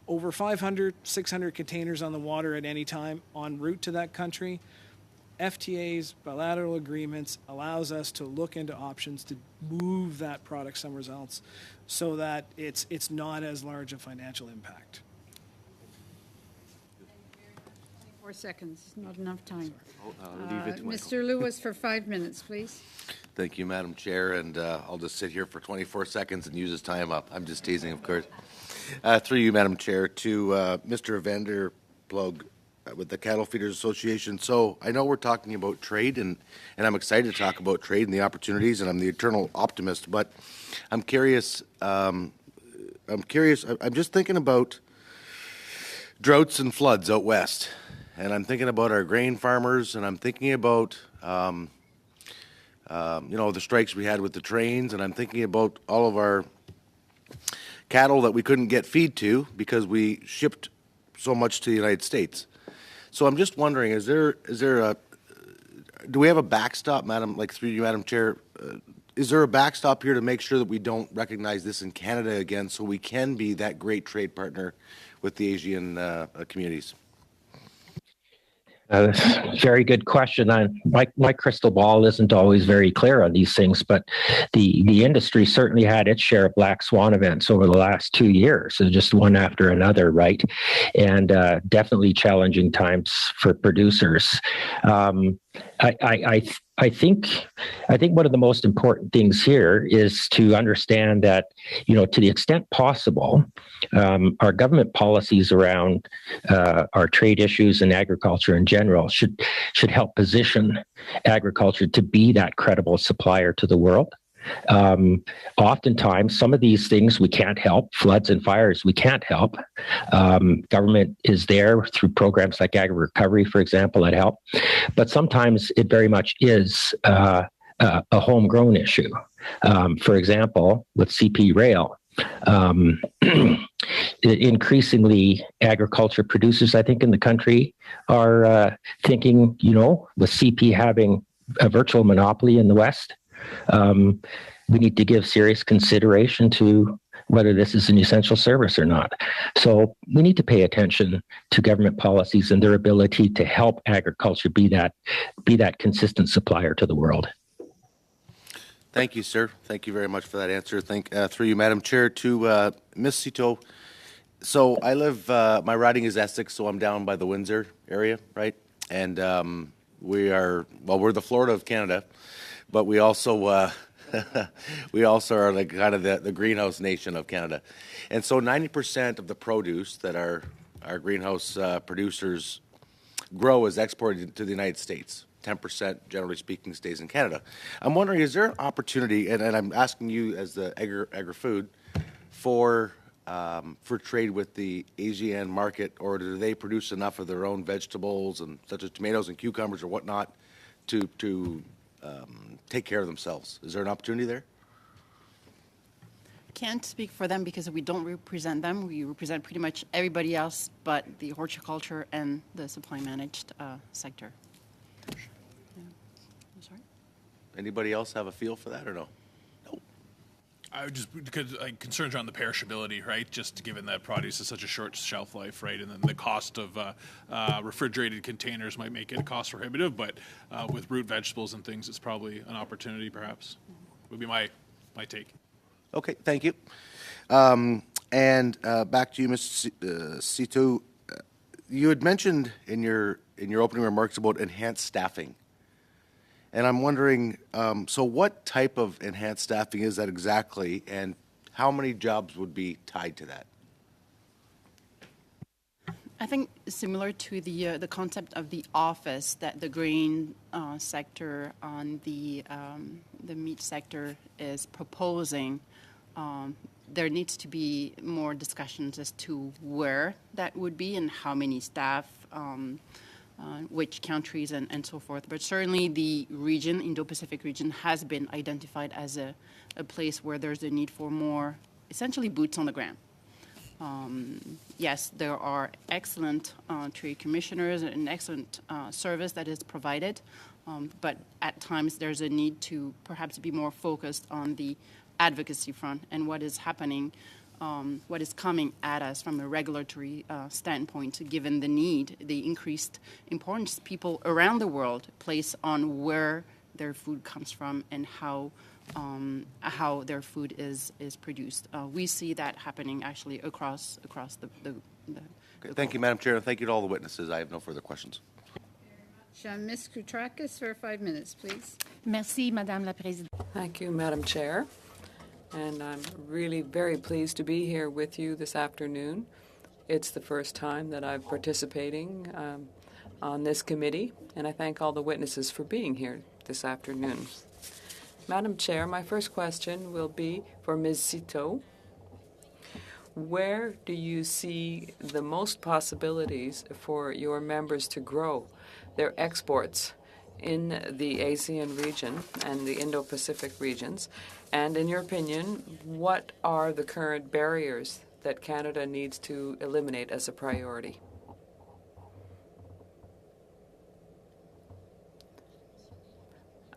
over 500, 600 containers on the water at any time en route to that country. FTAs, bilateral agreements, allows us to look into options to move that product somewhere else so that it's not as large a financial impact. 4 seconds, not enough time. I'll leave it to my Mr. Lewis for 5 minutes, please. Thank you, Madam Chair, and I'll just sit here for 24 seconds and use his time up. I'm just teasing, of course. Through you, Madam Chair, to Mr. Vanderplug with the Cattle Feeders Association. So I know we're talking about trade, and I'm excited to talk about trade and the opportunities, and I'm the eternal optimist, but I'm curious. I'm just thinking about droughts and floods out west, and I'm thinking about our grain farmers, and I'm thinking about the strikes we had with the trains, and I'm thinking about all of our cattle that we couldn't get feed to because we shipped so much to the United States. So I'm just wondering, do we have a backstop, through you, Madam Chair? Is there a backstop here to make sure that we don't recognize this in Canada again, so we can be that great trade partner with the Asian communities? Very good question. My crystal ball isn't always very clear on these things, but the industry certainly had its share of black swan events over the last 2 years, so just one after another, right? And definitely challenging times for producers. I think one of the most important things here is to understand that, to the extent possible, our government policies around our trade issues and agriculture in general should help position agriculture to be that credible supplier to the world. Oftentimes, some of these things we can't help, floods and fires we can't help. Government is there through programs like agri-recovery, for example, that help. But sometimes it very much is a homegrown issue. For example, with CP Rail, increasingly agriculture producers, I think, in the country are thinking, with CP having a virtual monopoly in the West, we need to give serious consideration to whether this is an essential service or not. So we need to pay attention to government policies and their ability to help agriculture be that consistent supplier to the world. Thank you, sir. Thank you very much for that answer. Through you, Madam Chair, to Ms. Citeau. So I live, my riding is Essex, so I'm down by the Windsor area, right? And we're the Florida of Canada, but we also we also are like kind of the greenhouse nation of Canada. And so 90% of the produce that our greenhouse producers grow is exported to the United States. 10%, generally speaking, stays in Canada. I'm wondering, is there an opportunity, and I'm asking you as the agri-food, for trade with the Asian market, or do they produce enough of their own vegetables, and such as tomatoes and cucumbers or whatnot, to take care of themselves? Is there an opportunity there? Can't speak for them because we don't represent them. We represent pretty much everybody else but the horticulture and the supply managed sector. Yeah. I'm sorry? Anybody else have a feel for that or no? I would just, because concerns around the perishability, right? Just given that produce is such a short shelf life, right? And then the cost of refrigerated containers might make it cost prohibitive, but with root vegetables and things, it's probably an opportunity, perhaps. Would be my take. Okay, thank you. And back to you, Ms. Citeau. You had mentioned in your opening remarks about enhanced staffing. And I'm wondering, so what type of enhanced staffing is that exactly, and how many jobs would be tied to that? I think similar to the concept of the office that the grain sector on the meat sector is proposing, there needs to be more discussions as to where that would be and how many staff, which countries and so forth. But certainly the region, Indo-Pacific region, has been identified as a place where there's a need for more, essentially, boots on the ground. Yes, there are excellent trade commissioners and an excellent service that is provided, but at times there's a need to perhaps be more focused on the advocacy front and what is happening, what is coming at us from a regulatory standpoint, given the need, the increased importance people around the world place on where their food comes from and how their food is produced. We see that happening actually across the Okay, thank you, Madam Chair, and thank you to all the witnesses. I have no further questions. Ms. Koutrakis for 5 minutes, please. Merci, Madame la Présidente. Thank you, Madam Chair. And I'm really very pleased to be here with you this afternoon. It's the first time that I'm participating on this committee, and I thank all the witnesses for being here this afternoon. Madam Chair, my first question will be for Ms. Citeau. Where do you see the most possibilities for your members to grow their exports in the ASEAN region and the Indo-Pacific regions? And in your opinion, what are the current barriers that Canada needs to eliminate as a priority?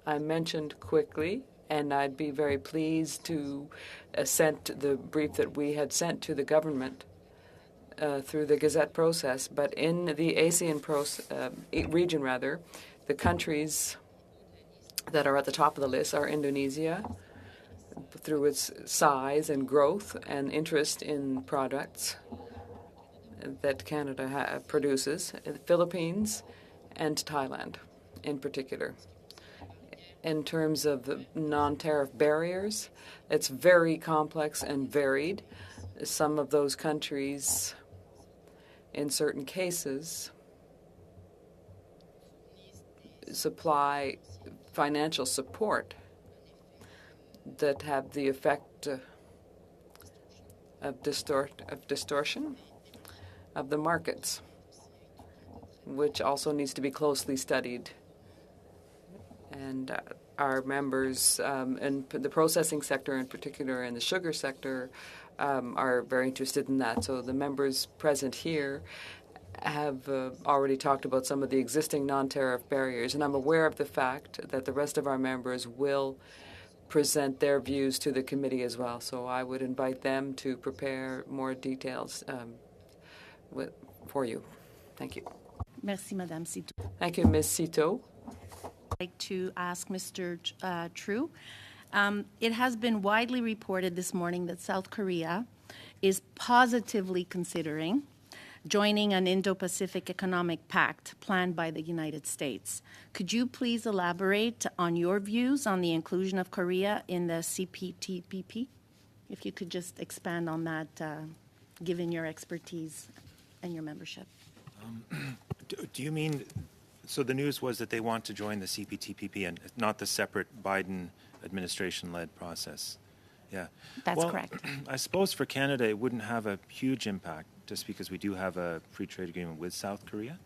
I mentioned quickly, and I'd be very pleased to send the brief that we had sent to the government through the Gazette process. But in the ASEAN region, the countries that are at the top of the list are Indonesia, through its size and growth and interest in products that Canada produces, the Philippines and Thailand in particular. In terms of the non-tariff barriers, it's very complex and varied. Some of those countries, in certain cases, supply financial support that have the effect of distortion of the markets, which also needs to be closely studied. And our members in the processing sector in particular and the sugar sector are very interested in that. So the members present here have already talked about some of the existing non-tariff barriers, and I'm aware of the fact that the rest of our members will present their views to the committee as well. So I would invite them to prepare more details for you. Thank you. Merci, Madame Cito. Thank you, Ms. Cito. I'd like to ask Mr. True. It has been widely reported this morning that South Korea is positively considering joining an Indo-Pacific Economic Pact planned by the United States. Could you please elaborate on your views on the inclusion of Korea in the CPTPP? If you could just expand on that, given your expertise and your membership. Do you mean, so the news was that they want to join the CPTPP and not the separate Biden administration-led process? Yeah. That's correct. I suppose for Canada it wouldn't have a huge impact just because we do have a free trade agreement with South Korea.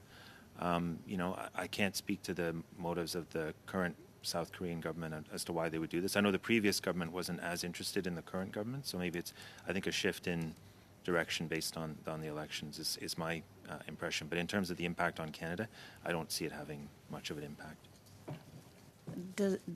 I can't speak to the motives of the current South Korean government as to why they would do this. I know the previous government wasn't as interested in the current government, so maybe it's, I think, a shift in direction based on the elections is my impression. But in terms of the impact on Canada, I don't see it having much of an impact.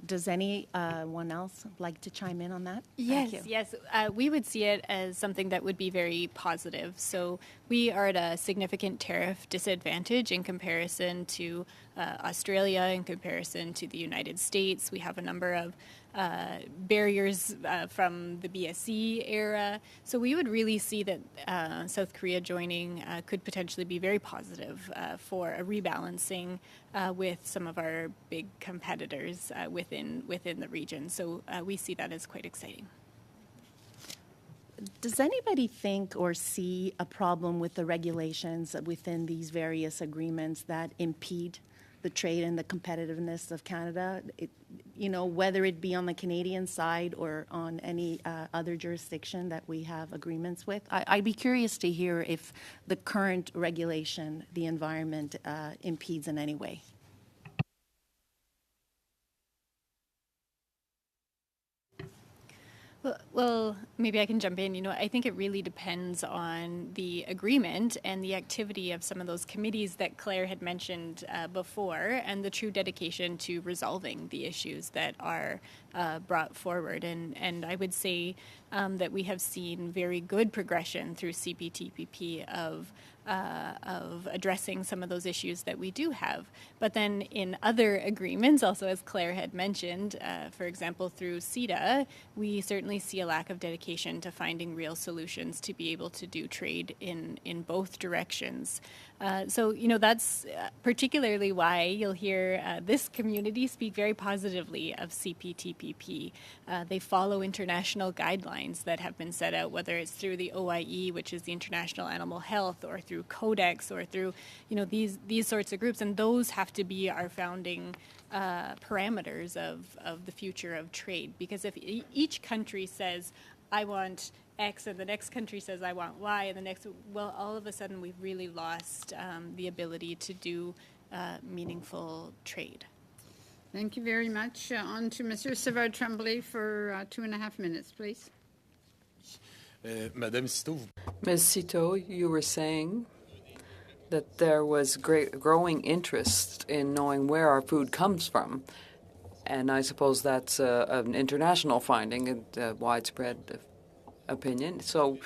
Does anyone else like to chime in on that? Yes, Thank you. yes. We would see it as something that would be very positive. So we are at a significant tariff disadvantage in comparison to Australia, in comparison to the United States. We have a number of barriers from the BSE era. So we would really see that South Korea joining could potentially be very positive for a rebalancing with some of our big competitors within the region. So we see that as quite exciting. Does anybody think or see a problem with the regulations within these various agreements that impede the trade and the competitiveness of Canada, whether it be on the Canadian side or on any other jurisdiction that we have agreements with? I'd be curious to hear if the current regulation, the environment, impedes in any way. Well, maybe I can jump in. I think it really depends on the agreement and the activity of some of those committees that Claire had mentioned before, and the true dedication to resolving the issues that are brought forward. And I would say that we have seen very good progression through CPTPP of addressing some of those issues that we do have. But then in other agreements, also as Claire had mentioned, for example, through CITA, we certainly see a lack of dedication to finding real solutions to be able to do trade in both directions. So that's particularly why you'll hear this community speak very positively of CPTPP. They follow international guidelines that have been set out, whether it's through the OIE, which is the International Animal Health, or through Codex, or through these sorts of groups, and those have to be our founding parameters of the future of trade. Because if each country says, I want X, and the next country says, I want Y, and the next, well, all of a sudden we've really lost the ability to do meaningful trade. Thank you very much. On to Mr. Savard-Tremblay for 2.5 minutes, please. Madame Cito. Ms. Cito, you were saying that there was growing interest in knowing where our food comes from. And I suppose that's an international finding and a widespread opinion. So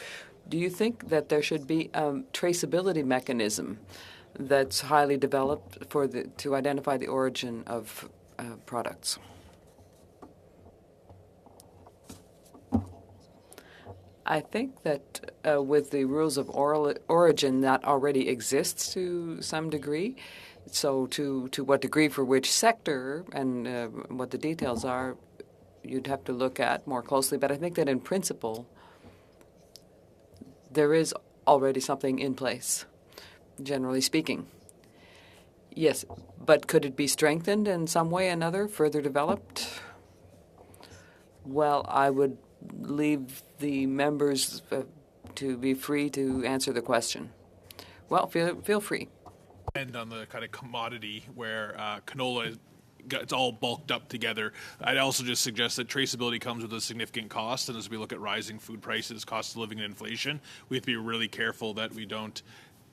do you think that there should be a traceability mechanism that's highly developed to identify the origin of products? I think that with the rules of origin, that already exists to some degree. So to what degree for which sector and what the details are, you'd have to look at more closely. But I think that in principle, there is already something in place, generally speaking. Yes, but could it be strengthened in some way or another, further developed? Well, I would leave the members to be free to answer the question. Well, feel free. And on the kind of commodity where canola it's all bulked up together. I'd also just suggest that traceability comes with a significant cost, and as we look at rising food prices, cost of living, and inflation, we have to be really careful that we don't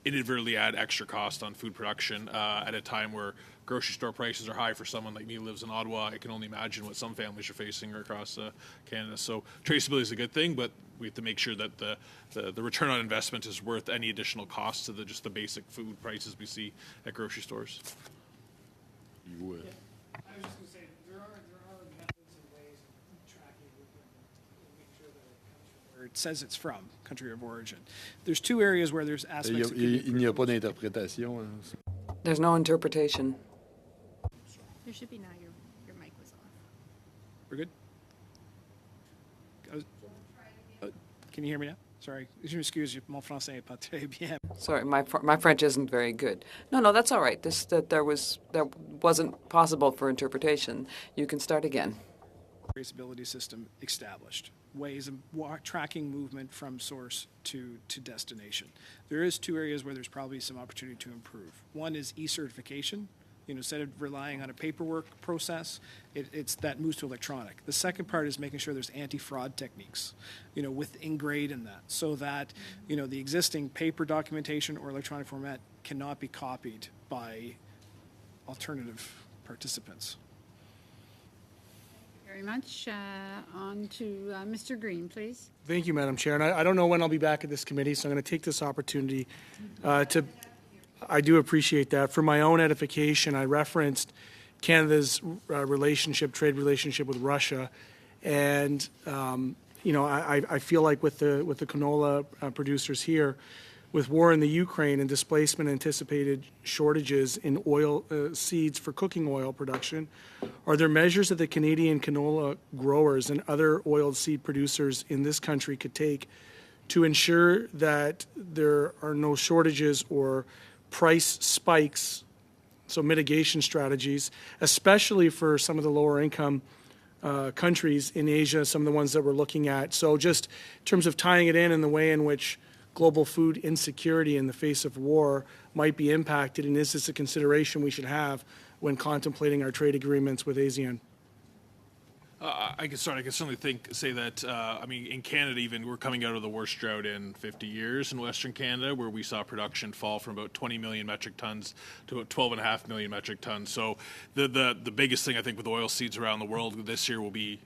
inadvertently add extra cost on food production at a time where grocery store prices are high for someone like me who lives in Ottawa. I can only imagine what some families are facing across Canada. So traceability is a good thing, but we have to make sure that the return on investment is worth any additional costs to just the basic food prices we see at grocery stores. I was just going to say, there are methods and ways of tracking and making sure that it comes from where it says it's from, country of origin. There's two areas where there's aspects that can be Il n'y a pas d'interprétation. There's no interpretation. There should be now. Your mic was off. We're good? Can you hear me now? Sorry. Je m'excuse, mon français n'est pas très bien. Sorry, my French isn't very good. No, that's all right. That there wasn't possible for interpretation. You can start again. Traceability system established. Ways of tracking movement from source to destination. There is two areas where there's probably some opportunity to improve. One is e-certification. Instead of relying on a paperwork process, it's that moves to electronic. The second part is making sure there's anti-fraud techniques, with Ingrade in that, so that, the existing paper documentation or electronic format cannot be copied by alternative participants. Very much. On to Mr. Green, please. Thank you, Madam Chair. And I don't know when I'll be back at this committee, so I'm going to take this opportunity I do appreciate that. For my own edification, I referenced Canada's trade relationship with Russia, and I feel like with the canola producers here, with war in the Ukraine and displacement anticipated shortages in oil seeds for cooking oil production, are there measures that the Canadian canola growers and other oil seed producers in this country could take to ensure that there are no shortages or price spikes, so mitigation strategies, especially for some of the lower income countries in Asia, some of the ones that we're looking at. So just in terms of tying it in the way in which global food insecurity in the face of war might be impacted, and is this a consideration we should have when contemplating our trade agreements with ASEAN? I can certainly say that, in Canada even, we're coming out of the worst drought in 50 years in Western Canada, where we saw production fall from about 20 million metric tons to about 12.5 million metric tons. So the biggest thing, I think, with oil seeds around the world this year will be,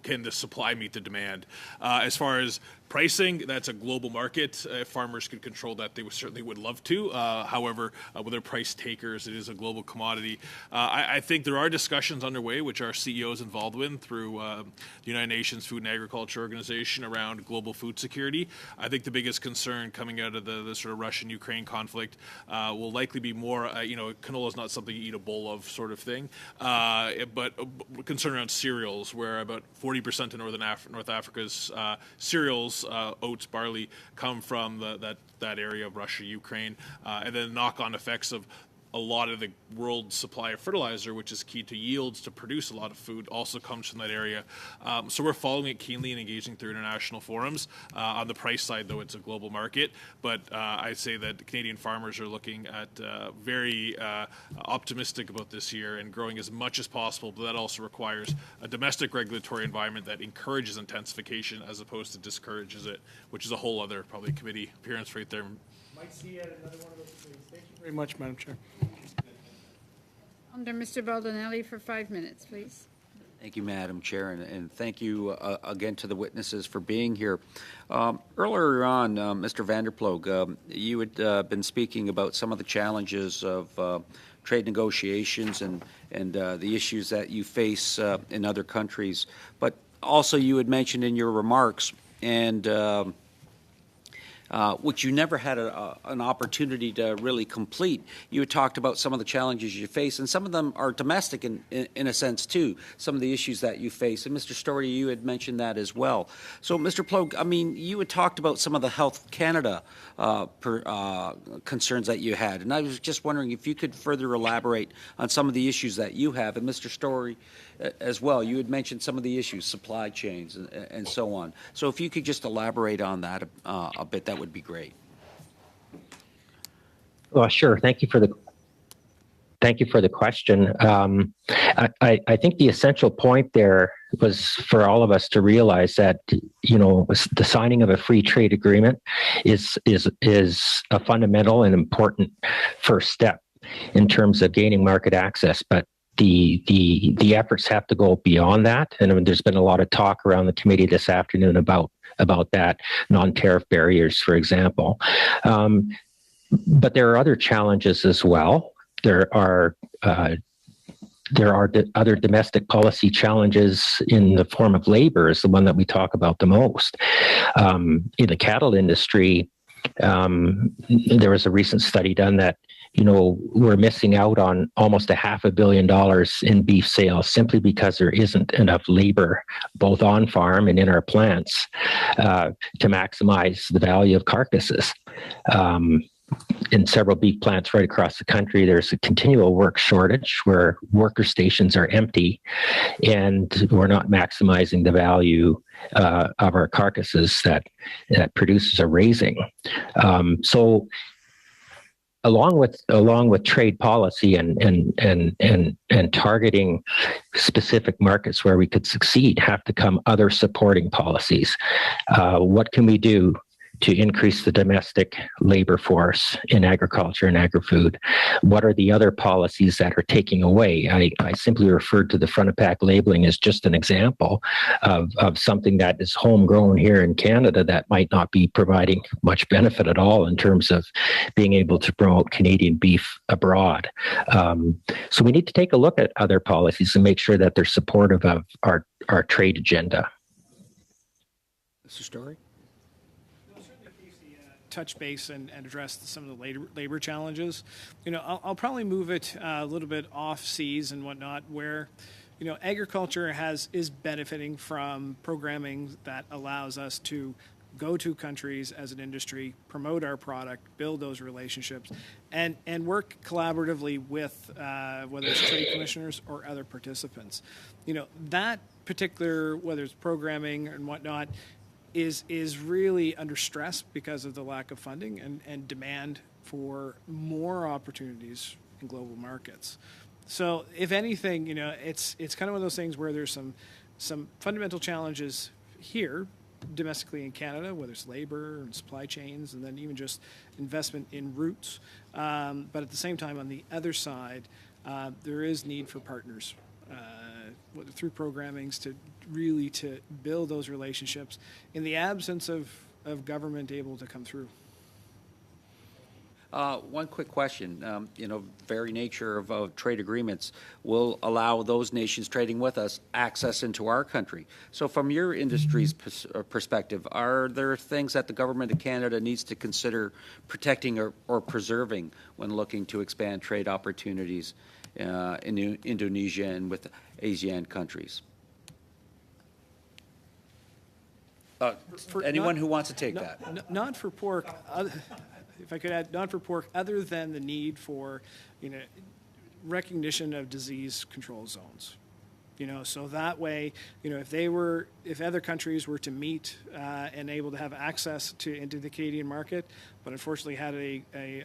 can the supply meet the demand? As far as pricing, that's a global market. If farmers could control that, they certainly would love to. However, with their price takers, it is a global commodity. I think there are discussions underway, which our CEO is involved with through the United Nations Food and Agriculture Organization around global food security. I think the biggest concern coming out of the sort of Russian-Ukraine conflict will likely be more, canola is not something you eat a bowl of sort of thing, but concern around cereals, where about 40% of North Africa's cereals, oats, barley, come from that area of Russia, Ukraine, and then knock-on effects of a lot of the world's supply of fertilizer, which is key to yields to produce a lot of food, also comes from that area. So we're following it keenly and engaging through international forums. On the price side, though, it's a global market. But I'd say that Canadian farmers are looking at very optimistic about this year and growing as much as possible. But that also requires a domestic regulatory environment that encourages intensification as opposed to discourages it, which is a whole other probably committee appearance right there. Might see you at another one of those meetings. Thank you very much, Madam Chair. Under Mr. Baldinelli for 5 minutes, please. Thank you, Madam Chair, and thank you again to the witnesses for being here. Earlier on, Mr. Vanderploeg, you had been speaking about some of the challenges of trade negotiations and the issues that you face in other countries. But also you had mentioned in your remarks, and which you never had an opportunity to really complete. You had talked about some of the challenges you face, and some of them are domestic in a sense too, some of the issues that you face. And Mr. Story, you had mentioned that as well. So Mr. Ploeg, you had talked about some of the Health Canada concerns that you had, and I was just wondering if you could further elaborate on some of the issues that you have. And Mr. Story as well, you had mentioned some of the issues, supply chains and so on. So if you could just elaborate on that a bit, that would be great. Well, sure. Thank you for the question. I think the essential point there was for all of us to realize that, the signing of a free trade agreement is a fundamental and important first step in terms of gaining market access. But the efforts have to go beyond that. And there's been a lot of talk around the committee this afternoon about that, non-tariff barriers, for example. But there are other challenges as well. There are other domestic policy challenges in the form of labor is the one that we talk about the most. In the cattle industry, there was a recent study done that, we're missing out on almost $500 million in beef sales simply because there isn't enough labor, both on farm and in our plants, to maximize the value of carcasses. In several beef plants right across the country, there's a continual work shortage where worker stations are empty and we're not maximizing the value of our carcasses that producers are raising. So along with trade policy and targeting specific markets where we could succeed, have to come other supporting policies. What can we do to increase the domestic labor force in agriculture and agri-food? What are the other policies that are taking away? I simply referred to the front of pack labeling as just an example of something that is homegrown here in Canada that might not be providing much benefit at all in terms of being able to promote Canadian beef abroad. So we need to take a look at other policies and make sure that they're supportive of our trade agenda. Mr. Story? Touch base and address some of the labor challenges. I'll probably move it a little bit off seas and whatnot, where agriculture is benefiting from programming that allows us to go to countries as an industry, promote our product, build those relationships, and work collaboratively with whether it's trade commissioners or other participants. That particular, whether it's programming and whatnot, is really under stress because of the lack of funding and demand for more opportunities in global markets. So if anything, it's kind of one of those things where there's some fundamental challenges here domestically in Canada, whether it's labor and supply chains, and then even just investment in routes. But at the same time, on the other side, there is need for partners through programmings to build those relationships in the absence of government able to come through. One quick question. Very nature of trade agreements will allow those nations trading with us access into our country. So from your industry's perspective, are there things that the government of Canada needs to consider protecting or preserving when looking to expand trade opportunities in Indonesia and with ASEAN countries? Anyone who wants to take that. Not for pork. If I could add, not for pork, other than the need for, recognition of disease control zones. So that way, if other countries were to meet and able to have access into the Canadian market, but unfortunately had a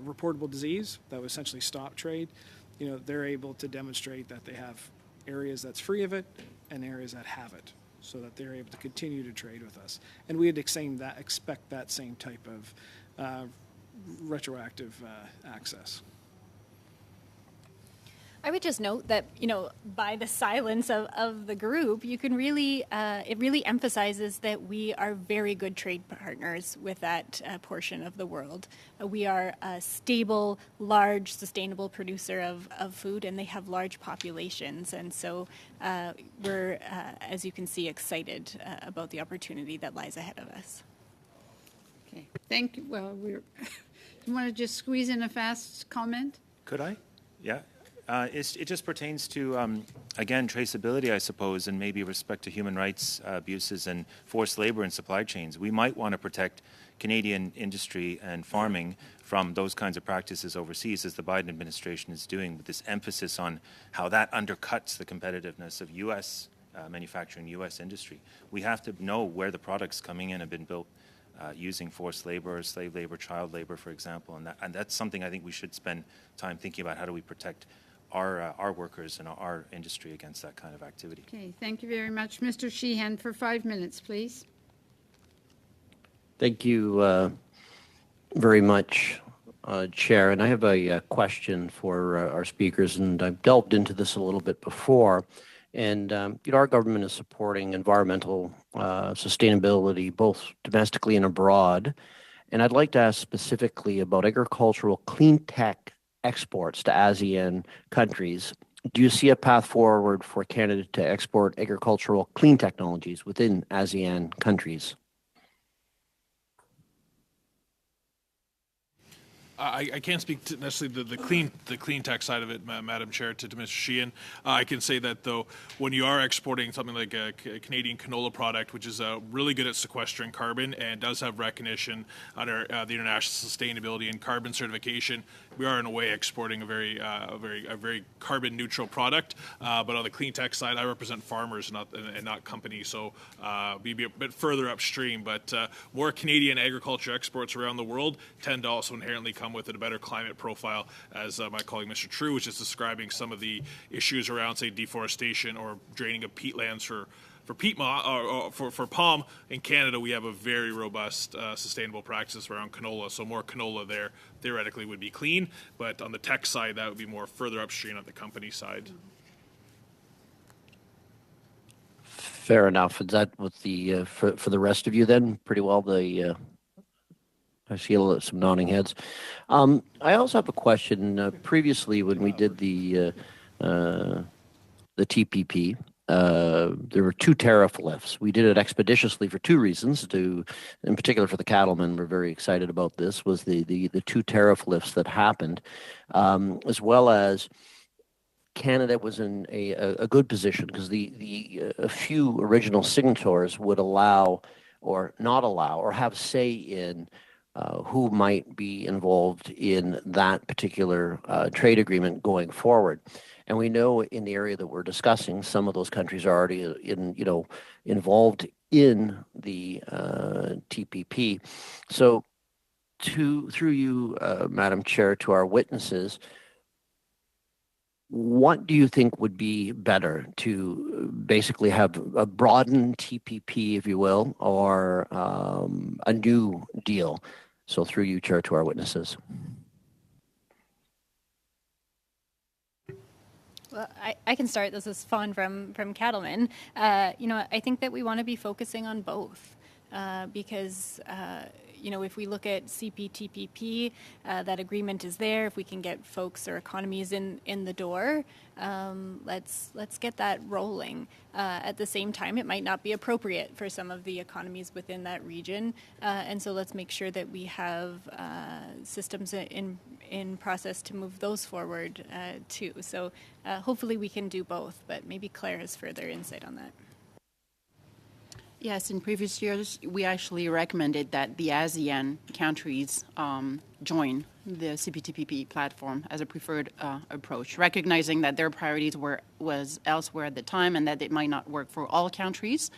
reportable disease that would essentially stop trade, they're able to demonstrate that they have areas that's free of it and areas that have it, so that they're able to continue to trade with us. And we'd expect that same type of retroactive access. I would just note that, by the silence of the group, you can really, it really emphasizes that we are very good trade partners with that portion of the world. We are a stable, large, sustainable producer of food, and they have large populations. And so we're, as you can see, excited about the opportunity that lies ahead of us. Okay, thank you. Well, you want to just squeeze in a fast comment? Could I? Yeah. It just pertains to, again, traceability, I suppose, and maybe respect to human rights abuses and forced labor in supply chains. We might want to protect Canadian industry and farming from those kinds of practices overseas, as the Biden administration is doing, with this emphasis on how that undercuts the competitiveness of U.S. Manufacturing, U.S. industry. We have to know where the products coming in have been built using forced labor, slave labor, child labor, for example, and that's something I think we should spend time thinking about. How do we protect our workers and our industry against that kind of activity. Okay, thank you very much. Mr. Sheehan, for 5 minutes, please. Thank you very much, Chair. And I have a question for our speakers, and I've delved into this a little bit before. And our government is supporting environmental sustainability, both domestically and abroad. And I'd like to ask specifically about agricultural clean tech exports to ASEAN countries. Do you see a path forward for Canada to export agricultural clean technologies within ASEAN countries? I can't speak to necessarily the clean tech side of it, Madam Chair, to Mr. Sheehan. I can say that, though, when you are exporting something like a Canadian canola product, which is really good at sequestering carbon and does have recognition under the International Sustainability and Carbon Certification, we are in a way exporting a very carbon neutral product. But on the clean tech side, I represent farmers and not companies, so be a bit further upstream. But more Canadian agriculture exports around the world tend to also inherently come with a better climate profile, as my colleague Mr. True was just describing some of the issues around, say, deforestation or draining of peatlands for peat or for palm. In Canada, we have a very robust sustainable practice around canola, so more canola there theoretically would be clean, but on the tech side, that would be more further upstream on the company side. Fair enough. Is that with the for the rest of you then? Pretty well. I see some nodding heads. I also have a question. Previously, when we did the TPP, there were 2 tariff lifts. We did it expeditiously for 2 reasons. In particular, for the cattlemen, we're very excited about this. Was the 2 tariff lifts that happened, as well as Canada was in a good position because a few original signatories would allow or not allow or have say in who might be involved in that particular trade agreement going forward. And we know in the area that we're discussing, some of those countries are already involved in the TPP. So through you, Madam Chair, to our witnesses, what do you think would be better, to basically have a broadened TPP, if you will, or a new deal? So through you, Chair, to our witnesses. Well, I can start. This is Fawn from Cattlemen. I think that we want to be focusing on both because if we look at CPTPP, that agreement is there. If we can get folks or economies in the door, let's get that rolling. At the same time, it might not be appropriate for some of the economies within that region, and so let's make sure that we have systems in process to move those forward too. So hopefully we can do both, but maybe Claire has further insight on that. Yes, in previous years, we actually recommended that the ASEAN countries join the CPTPP platform as a preferred approach, recognizing that their priorities was elsewhere at the time and that it might not work for all countries.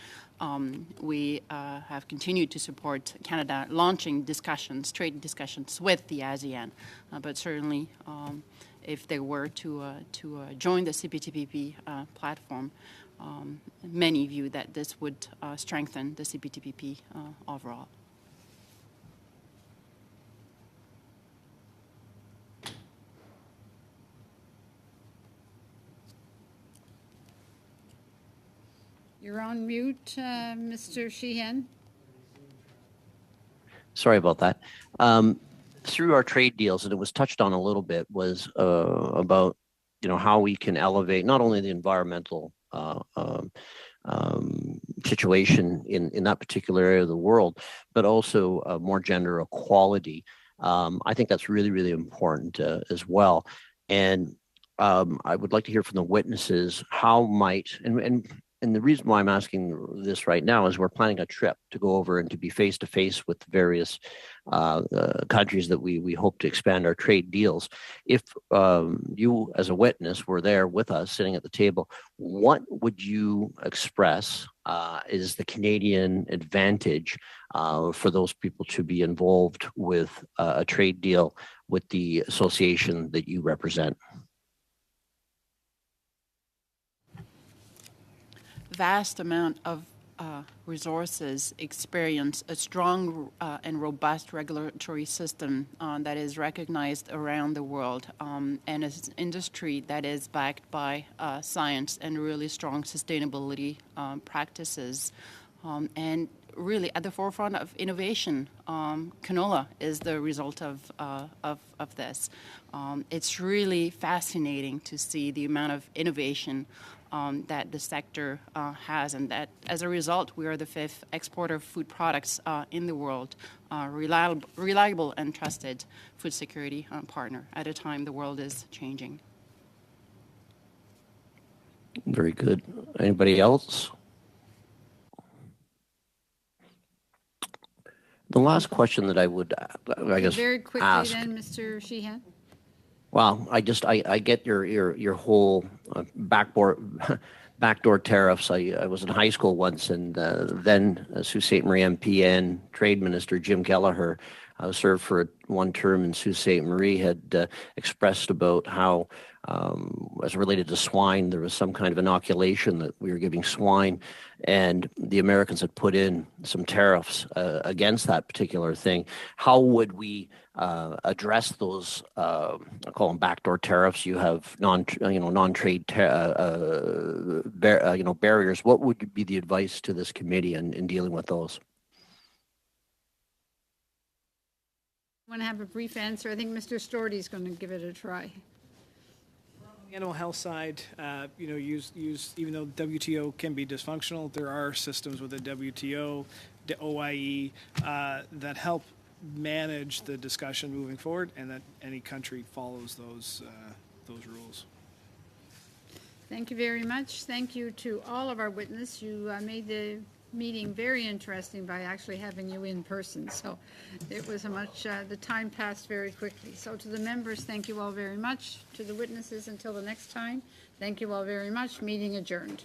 We have continued to support Canada launching trade discussions with the ASEAN, but certainly if they were to join the CPTPP platform, many view that this would strengthen the CPTPP overall. You're on mute, Mr. Sheehan. Sorry about that. Through our trade deals, and it was touched on a little bit, was about how we can elevate not only the environmental situation in that particular area of the world, but also more gender equality. I think that's really, really important as well. And I would like to hear from the witnesses how might, and the reason why I'm asking this right now is we're planning a trip to go over and to be face-to-face with various countries that we hope to expand our trade deals. If you as a witness were there with us sitting at the table, what would you express is the Canadian advantage for those people to be involved with a trade deal with the association that you represent? vast amount of resources, experience, a strong and robust regulatory system that is recognized around the world, and an industry that is backed by science and really strong sustainability practices, and really at the forefront of innovation. Canola is the result of this. It's really fascinating to see the amount of innovation that the sector has, and that as a result, we are the 5th exporter of food products in the world, reliable and trusted food security partner at a time the world is changing. Very good. Anybody else? The last question that I would, I guess, Very quickly ask. then, Mr. Sheehan. Well, I get your whole backdoor tariffs. I was in high school once, and then Sault Ste. Marie MPN Trade Minister Jim Kelleher served for one term in Sault Ste. Marie, had expressed about how, as related to swine, there was some kind of inoculation that we were giving swine, and the Americans had put in some tariffs against that particular thing. How would we address those? I call them backdoor tariffs. You have non-trade barriers. What would be the advice to this committee in dealing with those? I want to have a brief answer. I think Mr. Storty is going to give it a try. The animal health side, even though WTO can be dysfunctional, there are systems with the WTO, the OIE, that help manage the discussion moving forward, and that any country follows those rules. Thank you very much. Thank you to all of our witnesses. You made the meeting very interesting by actually having you in person. So it was the time passed very quickly. So to the members, thank you all very much. To the witnesses, until the next time, thank you all very much. Meeting adjourned.